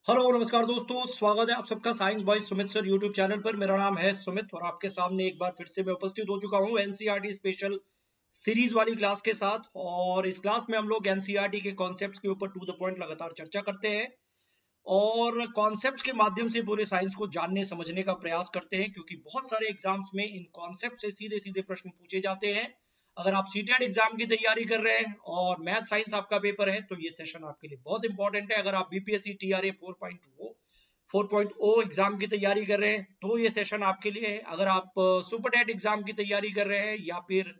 Hello नमस्कार दोस्तों, स्वागत है आप सबका science boy Sumit sir YouTube channel पर। मेरा नाम है सुमित और आपके सामने एक बार फिर से मैं उपस्थित हो चुका हूं एनसीईआरटी स्पेशल सीरीज वाली क्लास के साथ। और इस क्लास में हम लोग एनसीईआरटी के कॉन्सेप्ट्स के ऊपर टू द पॉइंट लगातार चर्चा करते हैं और कॉन्सेप्ट्स के माध्यम से पूरे साइंस को जानने समझने का प्रयास करते हैं, क्योंकि बहुत सारे एग्जाम्स में इन कॉन्सेप्ट से सीधे सीधे प्रश्न पूछे जाते हैं। अगर आप सीटेट एग्जाम की तैयारी कर रहे हैं और मैथ साइंस आपका पेपर है तो ये सेशन आपके लिए बहुत इंपॉर्टेंट है। अगर आप बीपीएससी टीआरए 4.0 एग्जाम की तैयारी कर रहे हैं तो ये सेशन आपके लिए है। अगर आप सुपर टेट एग्जाम की तैयारी कर रहे हैं या फिर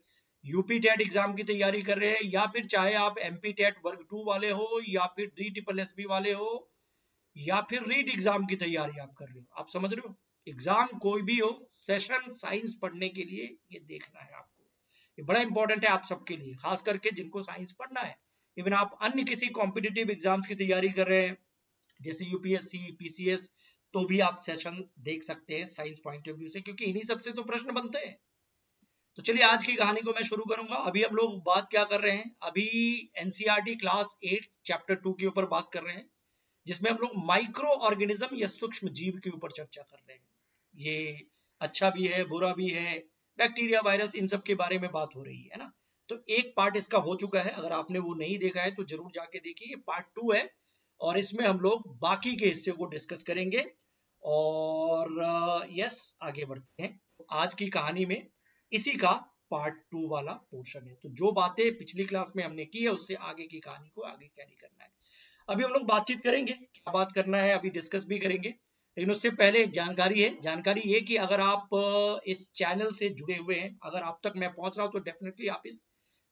यूपी टेट एग्जाम की तैयारी कर रहे हैं या फिर चाहे आप एमपी टेट वर्ग 2 वाले हो या फिर DSSB वाले हो या फिर रीट एग्जाम की तैयारी आप कर रहे हो, आप समझ रहे हो, एग्जाम कोई भी हो, सेशन साइंस पढ़ने के लिए ये देखना है आपको। ये बड़ा इंपॉर्टेंट है आप सबके लिए, खास करके जिनको साइंस पढ़ना है। इवन आप अन्य किसी कॉम्पिटिटिव एग्जाम्स की तैयारी कर रहे हैं जैसे यूपीएससी पीसीएस, तो भी आप सेशन देख सकते हैं साइंस पॉइंट ऑफ व्यू से, क्योंकि इन्हीं सबसे तो प्रश्न बनते हैं। तो चलिए आज की कहानी को मैं शुरू करूंगा। अभी हम लोग बात क्या कर रहे हैं, अभी एनसीईआरटी क्लास 8 चैप्टर 2 के ऊपर बात कर रहे हैं, जिसमें हम लोग माइक्रो ऑर्गेनिज्म या सूक्ष्म जीव के ऊपर चर्चा कर रहे हैं। ये अच्छा भी है, बुरा भी है, बैक्टीरिया वायरस इन सब के बारे में बात हो रही है ना। तो एक पार्ट इसका हो चुका है, अगर आपने वो नहीं देखा है तो जरूर जाके देखिए, ये पार्ट 2 है और इसमें हम लोग बाकी के हिस्से को डिस्कस करेंगे। और यस, आगे बढ़ते हैं। आज की कहानी में इसी का पार्ट 2 वाला पोर्शन है। तो जो बातें पिछली क्लास में हमने की है उससे आगे की कहानी को आगे कैरी करना है। अभी हम लोग बातचीत करेंगे, क्या बात करना है अभी डिस्कस भी करेंगे, लेकिन उससे पहले एक जानकारी है। जानकारी ये कि अगर आप इस चैनल से जुड़े हुए हैं, अगर आप तक मैं पहुंच रहा हूं तो डेफिनेटली आप इस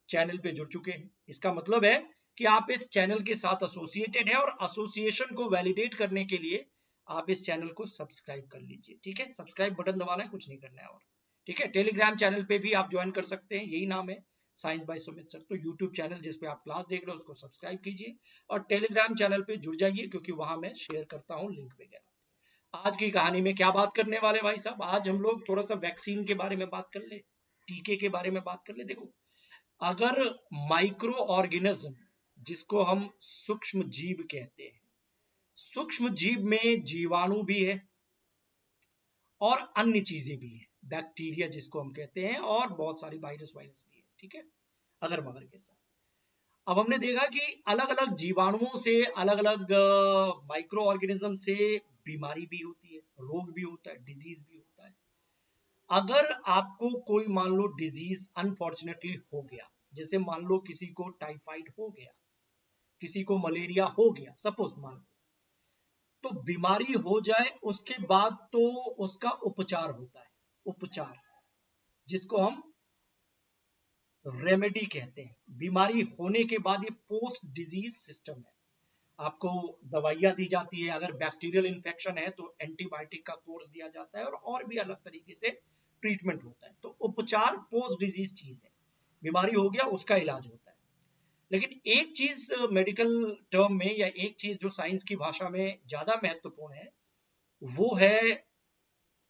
चैनल पे जुड़ चुके हैं। इसका मतलब है कि आप इस चैनल के साथ एसोसिएटेड है और एसोसिएशन को वैलिडेट करने के लिए आप इस चैनल को सब्सक्राइब कर लीजिए। ठीक है, सब्सक्राइब बटन दबाना है, कुछ नहीं करना है। और ठीक है, टेलीग्राम चैनल पे भी आप ज्वाइन कर सकते हैं, यही नाम है साइंस बाय सुमित सर। तो यूट्यूब चैनल जिस पे आप क्लास देख रहे हो उसको सब्सक्राइब कीजिए और टेलीग्राम चैनल पे जुड़ जाइए, क्योंकि वहां मैं शेयर करता हूँ लिंक वगैरह। आज की कहानी में क्या बात करने वाले भाई साहब, आज हम लोग थोड़ा सा वैक्सीन के बारे में बात कर ले, टीके के बारे में बात कर ले। देखो, अगर माइक्रो ऑर्गेनिज्म, जिसको हम सूक्ष्म जीव कहते हैं, सूक्ष्म जीव में जीवाणु भी है और अन्य चीजें भी है, बैक्टीरिया जिसको हम कहते हैं, और बहुत सारी वायरस वायरस भी है, ठीक है, अगर मगर के साथ। अब हमने देखा कि अलग अलग जीवाणुओं से, अलग अलग माइक्रो ऑर्गेनिज्म से बीमारी भी होती है, रोग भी होता है, डिजीज भी होता है। अगर आपको कोई मान लो डिजीज अनफॉर्चुनेटली हो गया, जैसे मान लो किसी को टाइफाइड हो गया, किसी को मलेरिया हो गया, सपोज मान लो, तो बीमारी हो जाए उसके बाद तो उसका उपचार होता है। उपचार, जिसको हम रेमेडी कहते हैं। बीमारी होने के बाद ये पोस्ट डिजीज सिस्टम है, आपको दवाइयाँ दी जाती है। अगर बैक्टीरियल इन्फेक्शन है तो एंटीबायोटिक का कोर्स दिया जाता है और भी अलग तरीके से ट्रीटमेंट होता है। तो उपचार पोस्ट डिजीज चीज है, बीमारी हो गया उसका इलाज होता है। लेकिन एक चीज मेडिकल टर्म में, या एक चीज जो साइंस की भाषा में ज्यादा महत्वपूर्ण है, वो है,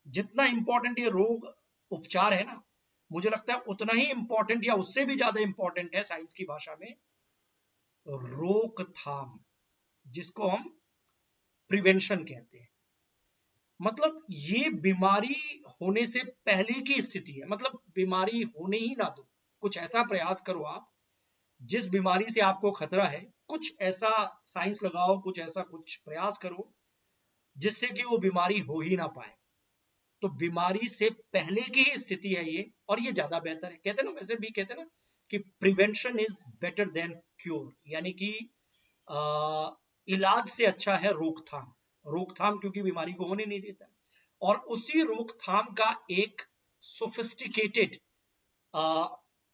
जितना इंपॉर्टेंट ये रोग उपचार है ना, मुझे लगता है उतना ही इंपॉर्टेंट या उससे भी ज्यादा इंपॉर्टेंट है साइंस की भाषा में रोकथाम, जिसको हम प्रिवेंशन कहते हैं। मतलब ये बीमारी होने से पहले की स्थिति है, मतलब बीमारी होने ही ना दो। कुछ ऐसा प्रयास करो आप, जिस बीमारी से आपको खतरा है, कुछ ऐसा साइंस लगाओ, कुछ ऐसा कुछ प्रयास करो जिससे कि वो बीमारी हो ही ना पाए। तो बीमारी से पहले की ही स्थिति है ये, और ये ज्यादा बेहतर है। कहते हैं ना, वैसे भी कहते हैं ना कि prevention is better than cure, यानी कि इलाज से अच्छा है रोकथाम। रोकथाम क्योंकि बीमारी को होने नहीं देता है। और उसी रोकथाम का एक सोफिस्टिकेटेड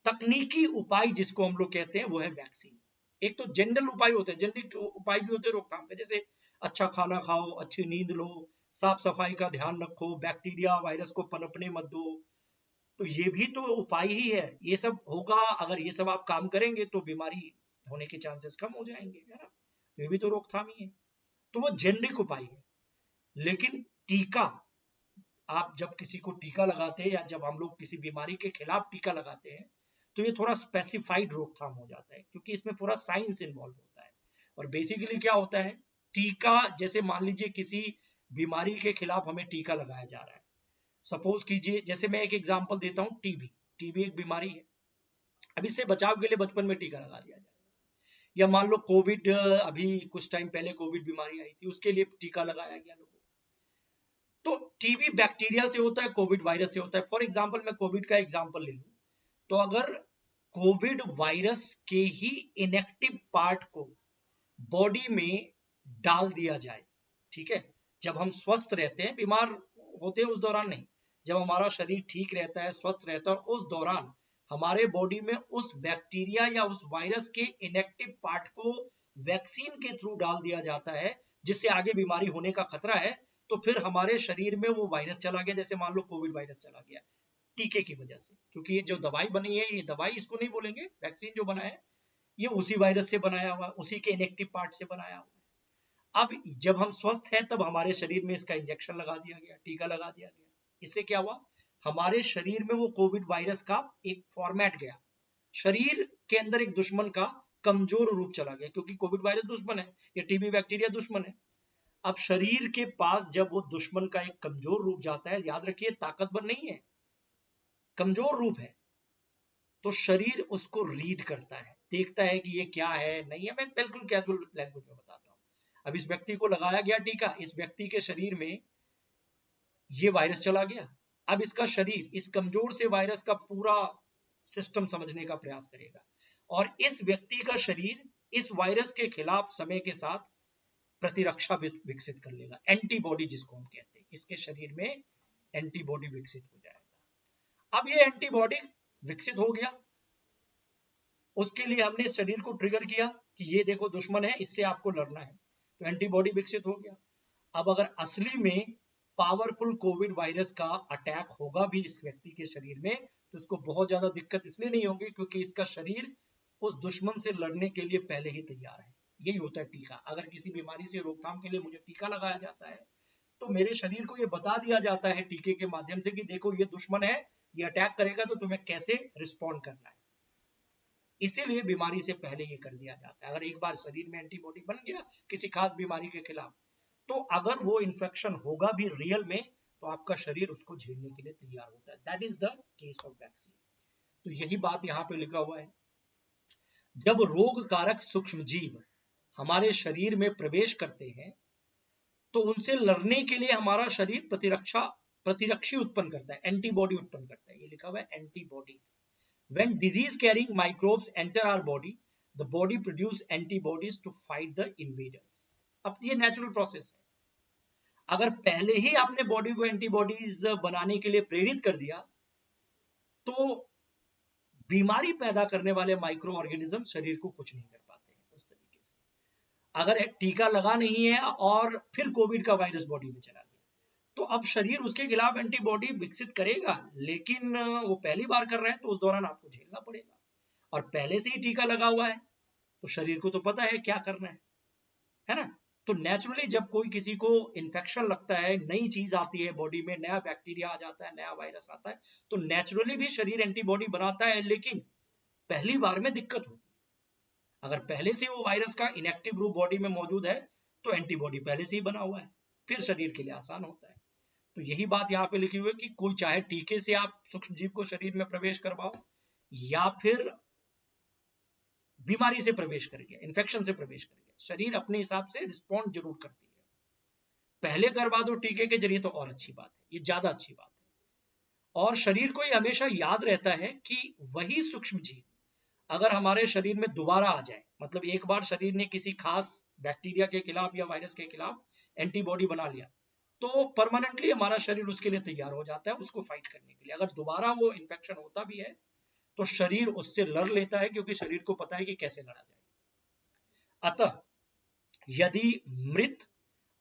तकनीकी उपाय जिसको हम लोग कहते हैं वो है वैक्सीन। एक तो जनरल उपाय होते हैं, जनरल उपाय भी होते हैं रोकथाम के, जैसे अच्छा खाना खाओ, अच्छी नींद लो, साफ सफाई का ध्यान रखो, बैक्टीरिया वायरस को पनपने मत दो। तो ये भी तो उपाय ही है। ये सब होगा, अगर ये सब आप काम करेंगे तो बीमारी होने के चांसेस कम हो जाएंगे, है ना। तो ये भी तो रोकथाम ही है। तो वो जेनरिक उपाय है। लेकिन टीका, आप जब किसी को टीका लगाते हैं या जब हम लोग किसी बीमारी के खिलाफ टीका लगाते हैं, तो ये थोड़ा स्पेसिफाइड रोकथाम हो जाता है, क्योंकि इसमें पूरा साइंस इन्वॉल्व होता है। और बेसिकली क्या होता है टीका, जैसे मान लीजिए किसी बीमारी के खिलाफ हमें टीका लगाया जा रहा है, सपोज कीजिए, जैसे मैं एक एग्जांपल देता हूँ, टीबी। टीबी एक बीमारी है, अब इससे बचाव के लिए बचपन में टीका लगा दिया जाए। या मान लो कोविड, अभी कुछ टाइम पहले कोविड बीमारी आई थी, उसके लिए टीका लगाया गया लोगों को। तो टीबी बैक्टीरिया से होता है, कोविड वायरस से होता है। फॉर एग्जाम्पल मैं कोविड का एग्जाम्पल ले लूं, तो अगर कोविड वायरस के ही इनएक्टिव पार्ट को बॉडी में डाल दिया जाए, ठीक है, जब हम स्वस्थ रहते हैं, बीमार होते हैं उस दौरान नहीं, जब हमारा शरीर ठीक रहता है, स्वस्थ रहता है, और उस दौरान हमारे बॉडी में उस बैक्टीरिया या उस वायरस के इनएक्टिव पार्ट को वैक्सीन के थ्रू डाल दिया जाता है, जिससे आगे बीमारी होने का खतरा है, तो फिर हमारे शरीर में वो वायरस चला गया। जैसे मान लो कोविड वायरस चला गया टीके की वजह से, क्योंकि ये जो दवाई बनी है, ये दवाई इसको नहीं बोलेंगे, वैक्सीन जो बना है ये उसी वायरस से बनाया हुआ, उसी के इनएक्टिव पार्ट से बनाया हुआ है। अब जब हम स्वस्थ हैं, तब हमारे शरीर में इसका इंजेक्शन लगा दिया गया, टीका लगा दिया गया। इससे क्या हुआ, हमारे शरीर में वो कोविड वायरस का एक फॉर्मेट गया, शरीर के अंदर एक दुश्मन का कमजोर रूप चला गया, क्योंकि कोविड वायरस दुश्मन है, ये टीबी बैक्टीरिया दुश्मन है। अब शरीर के पास जब वो दुश्मन का एक कमजोर रूप जाता है, याद रखिए ताकतवर नहीं है, कमजोर रूप है, तो शरीर उसको रीड करता है, देखता है कि ये क्या है, नहीं है। मैं बिल्कुल कैजुअल लैंग्वेज में बताता हूँ। अब इस व्यक्ति को लगाया गया टीका, इस व्यक्ति के शरीर में ये वायरस चला गया। अब इसका शरीर इस कमजोर से वायरस का पूरा सिस्टम समझने का प्रयास करेगा, और इस व्यक्ति का शरीर इस वायरस के खिलाफ समय के साथ प्रतिरक्षा विकसित कर लेगा, एंटीबॉडी जिसको हम कहते हैं, इसके शरीर में एंटीबॉडी विकसित हो जाएगा। अब ये एंटीबॉडी विकसित हो गया, उसके लिए हमने शरीर को ट्रिगर किया कि ये देखो दुश्मन है, इससे आपको लड़ना है, तो एंटीबॉडी विकसित हो गया। अब अगर असली में पावरफुल कोविड वायरस का अटैक होगा भी इस व्यक्ति के शरीर में, तो उसको बहुत ज्यादा दिक्कत इसलिए नहीं होगी क्योंकि इसका शरीर उस दुश्मन से लड़ने के लिए पहले ही तैयार है। यही होता है टीका। अगर किसी बीमारी से रोकथाम के लिए मुझे टीका लगाया जाता है, तो मेरे शरीर को ये बता दिया जाता है टीके के माध्यम से कि देखो ये दुश्मन है, ये अटैक करेगा, तो तुम्हें कैसे रिस्पॉन्ड करना है। इसीलिए बीमारी से पहले ये कर दिया जाता है। अगर एक बार शरीर में एंटीबॉडी बन गया किसी खास बीमारी के खिलाफ, तो अगर वो इन्फेक्शन होगा भी रियल में, तो आपका शरीर उसको झेलने के लिए तैयार होता है। That is the case of vaccine. तो यही बात यहाँ पे लिखा हुआ है, जब रोग कारक सूक्ष्म जीव हमारे शरीर में प्रवेश करते हैं, तो उनसे लड़ने के लिए हमारा शरीर प्रतिरक्षी उत्पन्न करता है, एंटीबॉडी उत्पन्न करता है। ये लिखा हुआ है antibodies. When disease carrying microbes enter our body, the body produce antibodies to fight the invaders. अब ये नेचुरल प्रोसेस है। अगर पहले ही आपने बॉडी को एंटीबॉडीज बनाने के लिए प्रेरित कर दिया, तो बीमारी पैदा करने वाले माइक्रो ऑर्गेनिज्म शरीर को कुछ नहीं कर पाते हैं उस तरीके से। अगर टीका लगा नहीं है और फिर कोविड का वायरस बॉडी में चला गया, तो अब शरीर उसके खिलाफ एंटीबॉडी विकसित करेगा, लेकिन वो पहली बार कर रहे हैं, तो उस दौरान आपको झेलना पड़ेगा। और पहले से ही टीका लगा हुआ है, तो शरीर को तो पता है क्या करना है ना। तो नेचुरली जब कोई किसी को इन्फेक्शन लगता है, नई चीज आती है बॉडी में, नया बैक्टीरिया आ जाता है, नया वायरस आता है, तो नेचुरली भी शरीर एंटीबॉडी बनाता है, लेकिन पहली बार में दिक्कत होती है। अगर पहले से वो वायरस का इनएक्टिव रूप बॉडी में मौजूद है, तो एंटीबॉडी पहले से ही बना हुआ है, फिर शरीर के लिए आसान होता है। तो यही बात यहाँ पे लिखी हुई है कि कोई चाहे टीके से आप सूक्ष्म जीव को शरीर में प्रवेश करवाओ, या फिर बीमारी से प्रवेश कर गया, इन्फेक्शन से प्रवेश कर गया, शरीर अपने हिसाब से रिस्पॉन्ड जरूर करती है। पहले करवा दो टीके के जरिए तो और अच्छी बात है, ये ज्यादा अच्छी बात है। और शरीर को ये हमेशा याद रहता है कि वही सूक्ष्म जीव अगर हमारे शरीर में दोबारा आ जाए, मतलब एक बार शरीर ने किसी खास बैक्टीरिया के खिलाफ या वायरस के खिलाफ एंटीबॉडी बना लिया, तो परमानेंटली हमारा शरीर उसके लिए तैयार हो जाता है उसको फाइट करने के लिए। अगर दोबारा वो इन्फेक्शन होता भी है, तो शरीर उससे लड़ लेता है, क्योंकि शरीर को पता है कि कैसे लड़ा जाए। अतः यदि मृत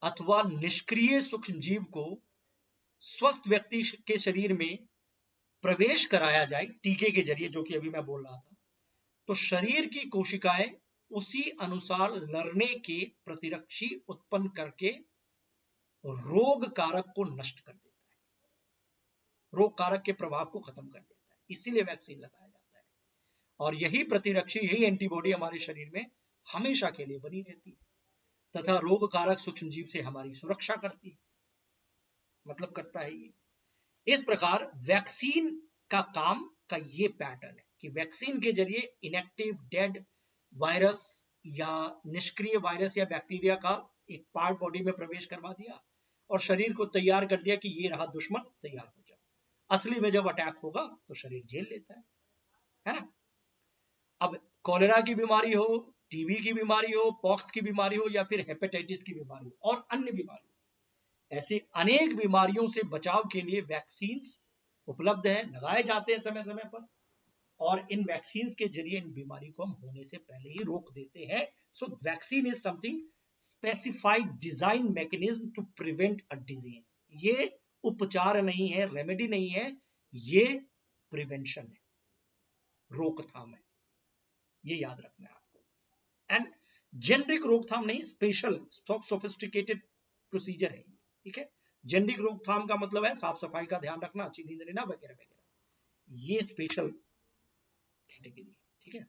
अथवा निष्क्रिय सूक्ष्म जीव को स्वस्थ व्यक्ति के शरीर में प्रवेश कराया जाए टीके के जरिए, जो कि अभी मैं बोल रहा था, तो शरीर की कोशिकाएं उसी अनुसार लड़ने के प्रतिरक्षी उत्पन्न करके रोग कारक को नष्ट कर देता है, रोग कारक के प्रभाव को खत्म कर देता है। इसीलिए वैक्सीन लगाया जाता है, और यही प्रतिरक्षी, यही एंटीबॉडी हमारे शरीर में हमेशा के लिए बनी रहती है। तथा रोग कारक सूक्ष्मजीव से हमारी सुरक्षा करती है, मतलब करता है ये। इस प्रकार वैक्सीन का काम का ये पैटर्न है कि वैक्सीन के जरिए इनएक्टिव डेड वायरस या निष्क्रिय वायरस या बैक्टीरिया का एक पार्ट बॉडी में प्रवेश करवा दिया और शरीर को तैयार कर दिया कि ये रहा दुश्मन, तैयार हो जाओ। असली में जब अटैक होगा तो शरीर झेल लेता है ना। अब कॉलेरा की बीमारी हो, टीबी की बीमारी हो, पॉक्स की बीमारी हो या फिर हेपेटाइटिस की बीमारी हो और अन्य बीमारी, ऐसे अनेक बीमारियों से बचाव के लिए वैक्सीन उपलब्ध है, लगाए जाते हैं समय समय पर, और इन वैक्सीन के जरिए इन बीमारी को हम होने से पहले ही रोक देते हैं। So vaccine is something specified design mechanism to prevent a disease. ये उपचार नहीं है, रेमेडी नहीं है, ये प्रिवेंशन है, रोकथाम है, ये याद रखना है आपको। एंड जेनरिक रोकथाम नहीं, स्पेशल सोफिस्टिकेटेड प्रोसीजर है, ठीक है। जेनरिक रोकथाम का मतलब है साफ सफाई का ध्यान रखना, अच्छी नींद लेना वगैरह वगैरह, ये स्पेशल कैटेगरी, ठीक है।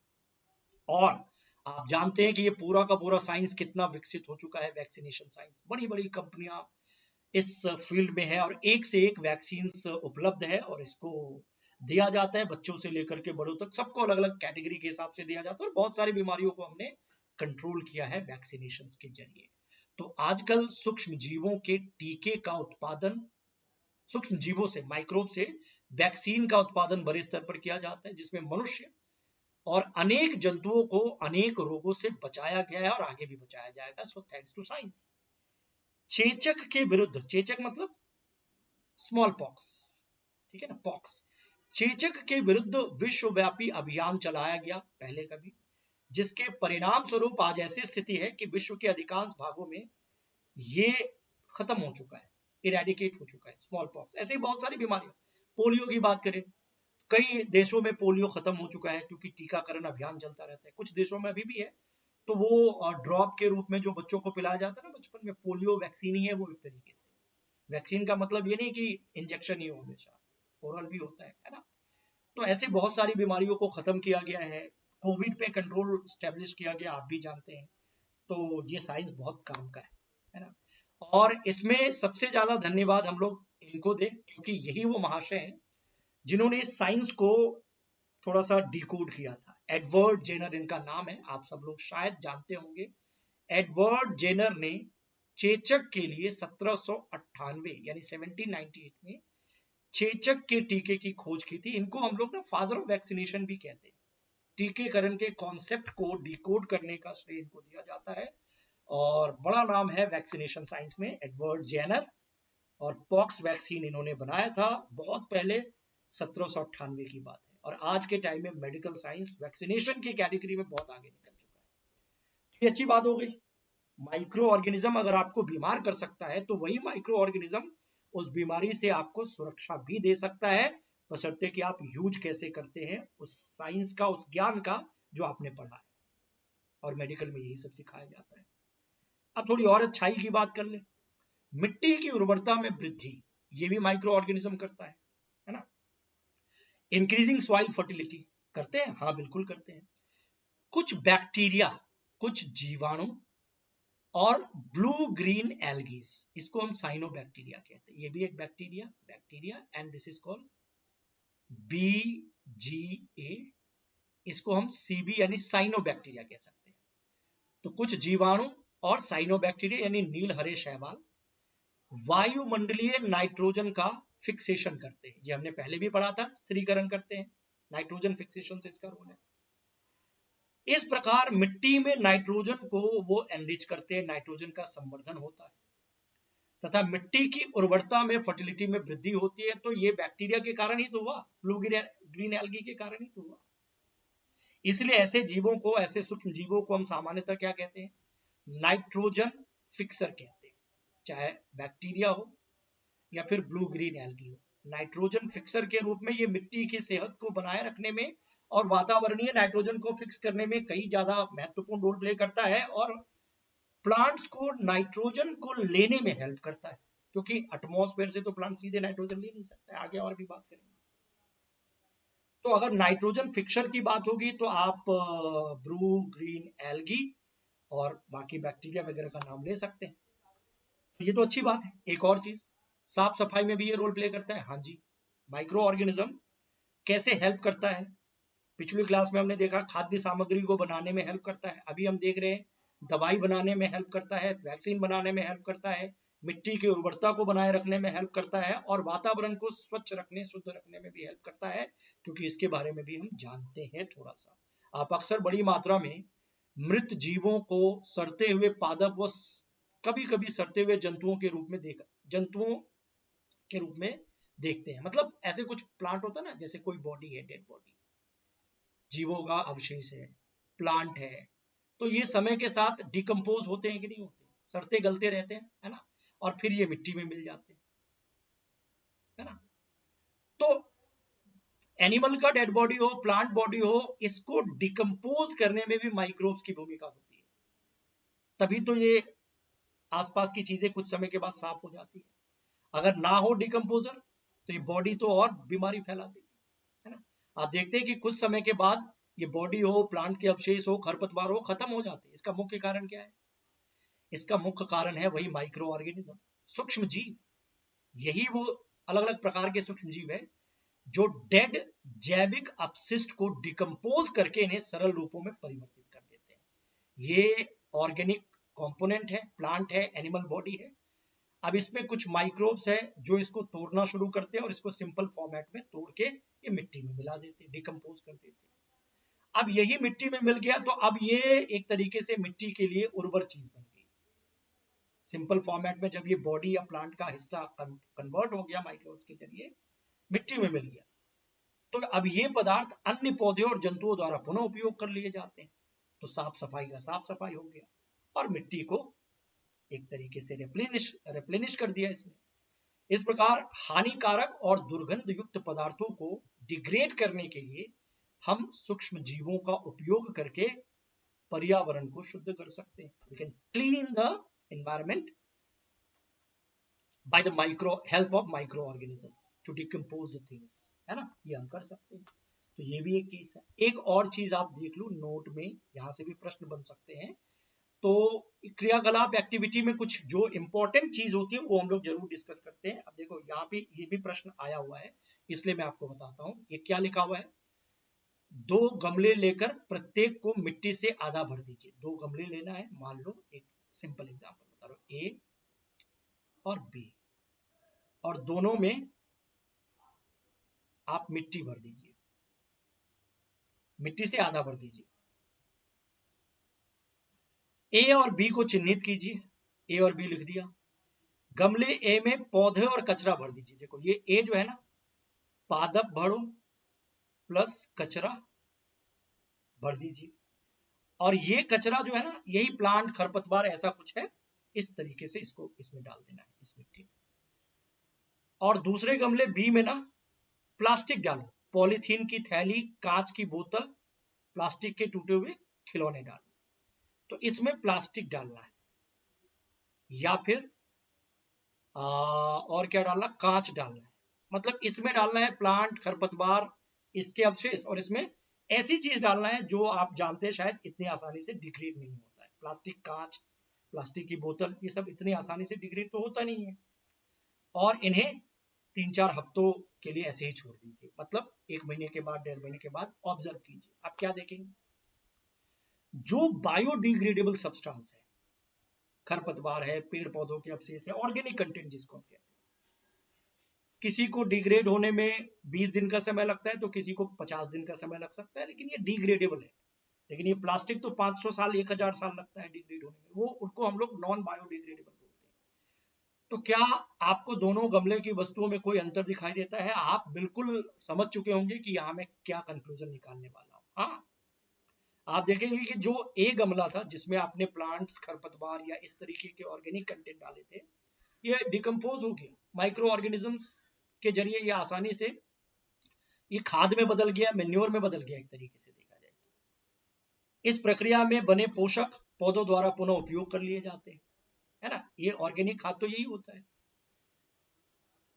और आप जानते हैं कि ये पूरा का पूरा साइंस कितना विकसित हो चुका है, वैक्सीनेशन साइंस, बड़ी बड़ी कंपनियां इस फील्ड में है और एक से एक वैक्सीन उपलब्ध है और इसको दिया जाता है, बच्चों से लेकर के बड़ों तक सबको अलग अलग कैटेगरी के हिसाब से दिया जाता है और बहुत सारी बीमारियों को हमने कंट्रोल किया है वैक्सीनेशन के जरिए। तो आजकल सूक्ष्म जीवों के टीके का उत्पादन, सूक्ष्म जीवों से, माइक्रोब से वैक्सीन का उत्पादन बड़े स्तर पर किया जाता है, जिसमें मनुष्य और अनेक जंतुओं को अनेक रोगों से बचाया गया है और आगे भी बचाया जाएगा। So thanks to science. चेचक के विरुद्ध, चेचक मतलब स्मॉल पॉक्स, ठीक है ना, पॉक्स, चेचक के विरुद्ध विश्वव्यापी अभियान चलाया गया पहले कभी, जिसके परिणाम स्वरूप आज ऐसी स्थिति है कि विश्व के अधिकांश भागों में ये खत्म हो चुका है, इरेडिकेट हो चुका है स्मॉल पॉक्स। ऐसे ही बहुत सारी बीमारियां, पोलियो की बात करें, कई देशों में पोलियो खत्म हो चुका है क्योंकि टीकाकरण अभियान चलता रहता है, कुछ देशों में अभी भी है, तो वो ड्रॉप के रूप में जो बच्चों को पिलाया जाता है ना बचपन में, पोलियो वैक्सीन ही है वो एक तरीके से। वैक्सीन का मतलब ये नहीं कि इंजेक्शन ही हो, हमेशा ओरल भी होता है ना। तो ऐसे बहुत सारी बीमारियों को खत्म किया गया है, कोविड पे कंट्रोल स्टेब्लिश किया गया, आप भी जानते हैं। तो ये साइंस बहुत काम का है ना। और इसमें सबसे ज्यादा धन्यवाद हम लोग इनको दें क्योंकि यही वो महाशय हैं जिन्होंने साइंस को थोड़ा सा डिकोड किया था। एडवर्ड जेनर इनका नाम है, आप सब लोग शायद जानते होंगे। एडवर्ड जेनर ने चेचक के लिए 1798 यानी 1798 में चेचक के टीके की खोज की थी। इनको हम लोग ना फादर ऑफ वैक्सीनेशन भी कहते हैं। टीकेकरण के कॉन्सेप्ट को डिकोड करने का श्रेय इनको दिया जाता है और बड़ा नाम है वैक्सीनेशन साइंस में एडवर्ड जेनर। और पॉक्स वैक्सीन इन्होंने बनाया था बहुत पहले, 1798 की बात है, और आज के टाइम में मेडिकल साइंस वैक्सीनेशन की कैटेगरी में बहुत आगे निकल चुका है। ये अच्छी बात हो गई। माइक्रो ऑर्गेनिज्म अगर आपको बीमार कर सकता है तो वही माइक्रो ऑर्गेनिज्म उस बीमारी से आपको सुरक्षा भी दे सकता है, बशर्ते कि आप यूज कैसे करते हैं उस साइंस का, उस ज्ञान का जो आपने पढ़ा है, और मेडिकल में यही सब सिखाया जाता है। अब थोड़ी और अच्छाई की बात कर ले। मिट्टी की उर्वरता में वृद्धि, ये भी माइक्रो ऑर्गेनिज्म करता है ना। इंक्रीजिंग सॉइल फर्टिलिटी करते हैं, हाँ बिल्कुल करते हैं। कुछ बैक्टीरिया, कुछ जीवाणु और ब्लू ग्रीन एल्गीज, इसको हम साइनोबैक्टीरिया कहते हैं, ये भी एक bacteria and this is called BGA, इसको हम CB यानी साइनोबैक्टीरिया कह सकते हैं। तो कुछ जीवाणु और साइनोबैक्टीरिया यानी नील हरे शैवाल वायुमंडलीय नाइट्रोजन का फिक्सेशन करते हैं, ये हमने पहले भी पढ़ा था, स्थिरीकरण करते हैं, नाइट्रोजन फिक्सेशन से इसका रोल है। इस प्रकार मिट्टी में नाइट्रोजन को वो एनरिच करते हैं, नाइट्रोजन का संवर्धन होता है तथा मिट्टी की उर्वरता में, फर्टिलिटी में वृद्धि होती है। तो ये बैक्टीरिया के कारण ही तो हुआ, ब्लू ग्रीन एल्गी के कारण ही तो हुआ। इसलिए ऐसे जीवों को, ऐसे सूक्ष्म जीवों को हम सामान्यतः क्या कहते हैं, नाइट्रोजन फिक्सर कहते हैं, चाहे बैक्टीरिया हो या फिर ब्लू ग्रीन एल्गी हो। नाइट्रोजन फिक्सर के रूप में ये मिट्टी की सेहत को बनाए रखने में और वातावरणीय नाइट्रोजन को फिक्स करने में कई ज्यादा महत्वपूर्ण रोल प्ले करता है और प्लांट्स को नाइट्रोजन को लेने में हेल्प करता है, क्योंकि एटमॉस्फेयर से तो प्लांट सीधे नाइट्रोजन ले नहीं सकता है, आगे और भी बात करेंगे। तो अगर नाइट्रोजन फिक्सर की बात होगी तो आप ब्लू ग्रीन एल्गी और बाकी बैक्टीरिया वगैरह का नाम ले सकते हैं। तो ये तो अच्छी बात है। एक और चीज, साफ सफाई में भी ये रोल प्ले करता है। हाँ जी, माइक्रो ऑर्गेनिज्म कैसे हेल्प करता है? पिछली क्लास में हमने देखा खाद्य सामग्री को बनाने में हेल्प करता है। अभी हम देख रहे हैं दवाई बनाने में हेल्प करता है, वैक्सीन बनाने में हेल्प करता है, मिट्टी की उर्वरता को बनाए रखने में हेल्प करता है, और वातावरण को स्वच्छ रखने, शुद्ध रखने में भी हेल्प करता है, क्योंकि इसके बारे में भी हम जानते हैं थोड़ा सा। आप अक्सर बड़ी मात्रा में मृत जीवों को सड़ते हुए पादप व कभी कभी सड़ते हुए जंतुओं के रूप में देखते हैं। मतलब ऐसे कुछ प्लांट होता है ना, जैसे कोई बॉडी है, डेड बॉडी, जीवों का अवशेष है, प्लांट है, तो ये समय के साथ डिकम्पोज होते हैं कि नहीं होते, सड़ते गलते रहते हैं, है ना, और फिर ये मिट्टी में मिल जाते हैं, है ना। तो एनिमल का डेड बॉडी हो, प्लांट बॉडी हो, इसको डिकम्पोज करने में भी माइक्रोब्स की भूमिका होती है। तभी तो ये आसपास की चीजें कुछ समय के बाद साफ हो जाती है। अगर ना हो डिकम्पोजर तो ये बॉडी तो और बीमारी फैला देगी, है ना। आप देखते हैं कि कुछ समय के बाद ये बॉडी हो, प्लांट के अवशेष हो, खरपतवार हो, खत्म हो जाते हैं। इसका मुख्य कारण क्या है? इसका मुख्य कारण है वही माइक्रो ऑर्गेनिज्म, सूक्ष्म जीव। यही वो अलग अलग प्रकार के सूक्ष्म जीव है जो डेड जैविक अपशिष्ट को डिकम्पोज करके इन्हें सरल रूपों में परिवर्तित कर देते हैं। ये ऑर्गेनिक कंपोनेंट है, प्लांट है, एनिमल बॉडी है। अब इसमें कुछ माइक्रोब्स है जो इसको तोड़ना शुरू करते हैं और इसको सिंपल फॉर्मेट में तोड़ के ये मिट्टी में मिला देते हैं, डिकम्पोज कर देते हैं। अब यही मिट्टी में मिल गया तो अब ये एक तरीके से मिट्टी के लिए उर्वर चीज बन गई। सिंपल फॉर्मेट में जब ये बॉडी या प्लांट का हिस्सा कन्वर्ट हो गया माइक्रोब्स के जरिए, मिट्टी में मिल गया, तो अब ये पदार्थ अन्य पौधे और जंतुओं द्वारा पुनः उपयोग कर लिए जाते हैं। तो साफ सफाई का साफ सफाई हो गया और मिट्टी को एक तरीके से रिप्लेनिश कर दिया इसने। इस प्रकार हानिकारक और दुर्गंध युक्त पदार्थों को डिग्रेड करने के लिए हम सूक्ष्म जीवों का उपयोग करके पर्यावरण को शुद्ध कर सकते हैं। We can clean the environment by the help of microorganisms to decompose the things, है ना। ये हम कर सकते हैं। तो ये भी एक केस है। एक और चीज आप देख लो नोट में, यहां से भी प्रश्न बन सकते हैं। तो क्रियाकलाप एक्टिविटी में कुछ जो इंपॉर्टेंट चीज होती है वो हम लोग जरूर डिस्कस करते हैं। अब देखो यहाँ पे ये भी प्रश्न आया हुआ है, इसलिए मैं आपको बताता हूँ। ये क्या लिखा हुआ है? 2 गमले लेकर प्रत्येक को मिट्टी से आधा भर दीजिए। 2 गमले लेना है, मान लो एक सिंपल एग्जांपल बता रहा हूं, ए और बी, और दोनों में आप मिट्टी भर दीजिए, मिट्टी से आधा भर दीजिए। ए और बी को चिन्हित कीजिए, ए और बी लिख दिया। गमले ए में पौधे और कचरा भर दीजिए। देखो ये ए जो है ना, पादप भरो प्लस कचरा भर दीजिए, और ये कचरा जो है ना, यही प्लांट खरपतवार ऐसा कुछ है, इस तरीके से इसको इसमें डाल देना है, इस मिट्टी में। और दूसरे गमले बी में ना प्लास्टिक डालो, पॉलीथीन की थैली, कांच की बोतल, प्लास्टिक के टूटे हुए खिलौने डालो। तो इसमें प्लास्टिक डालना है, या फिर और क्या डालना, कांच डालना है। मतलब इसमें डालना है प्लांट, खरपतवार, इसके अवशेष, और इसमें ऐसी चीज डालना है जो आप जानते हैं शायद इतनी आसानी से डिग्रेड नहीं होता है। प्लास्टिक, कांच, प्लास्टिक की बोतल, ये सब इतनी आसानी से डिग्रेड तो होता नहीं है। और इन्हें 3-4 हफ्तों के लिए ऐसे ही छोड़ दीजिए। मतलब 1 महीने के बाद, 1.5 महीने के बाद ऑब्जर्व कीजिए। आप क्या देखेंगे, जो बायोडिग्रेडेबल सब्सटेंस है, खरपतवार है, पेड़ पौधों के अवशेष है, ऑर्गेनिक कंटेंट जिसको हम कहते हैं, किसी को डिग्रेड होने में 20 दिन का समय लगता है तो किसी को 50 दिन का समय लग सकता है, लेकिन ये डिग्रेडेबल है। लेकिन ये प्लास्टिक तो 500 साल, 1000 साल लगता है डिग्रेड होने में, वो उनको हम लोग नॉन बायोडिग्रेडेबल बोलते हैं। तो क्या आपको दोनों गमले की वस्तुओं में कोई अंतर दिखाई देता है? आप बिल्कुल समझ चुके होंगे कि यहाँ मैं क्या कंक्लूजन निकालने वाला हूँ। हाँ, आप देखेंगे कि जो ए गमला था जिसमें आपने प्लांट्स, खरपतवार या इस तरीके के ऑर्गेनिक कंटेंट डाले थे, ये डिकम्पोज हो गया माइक्रो ऑर्गेनिजम्स के जरिए। ये आसानी से ये खाद में बदल गया, मेन्योर में बदल गया, एक तरीके से देखा जाए। इस प्रक्रिया में बने पोषक पौधों द्वारा पुनः उपयोग कर लिए जाते हैं, है ना। ये ऑर्गेनिक खाद तो यही होता है।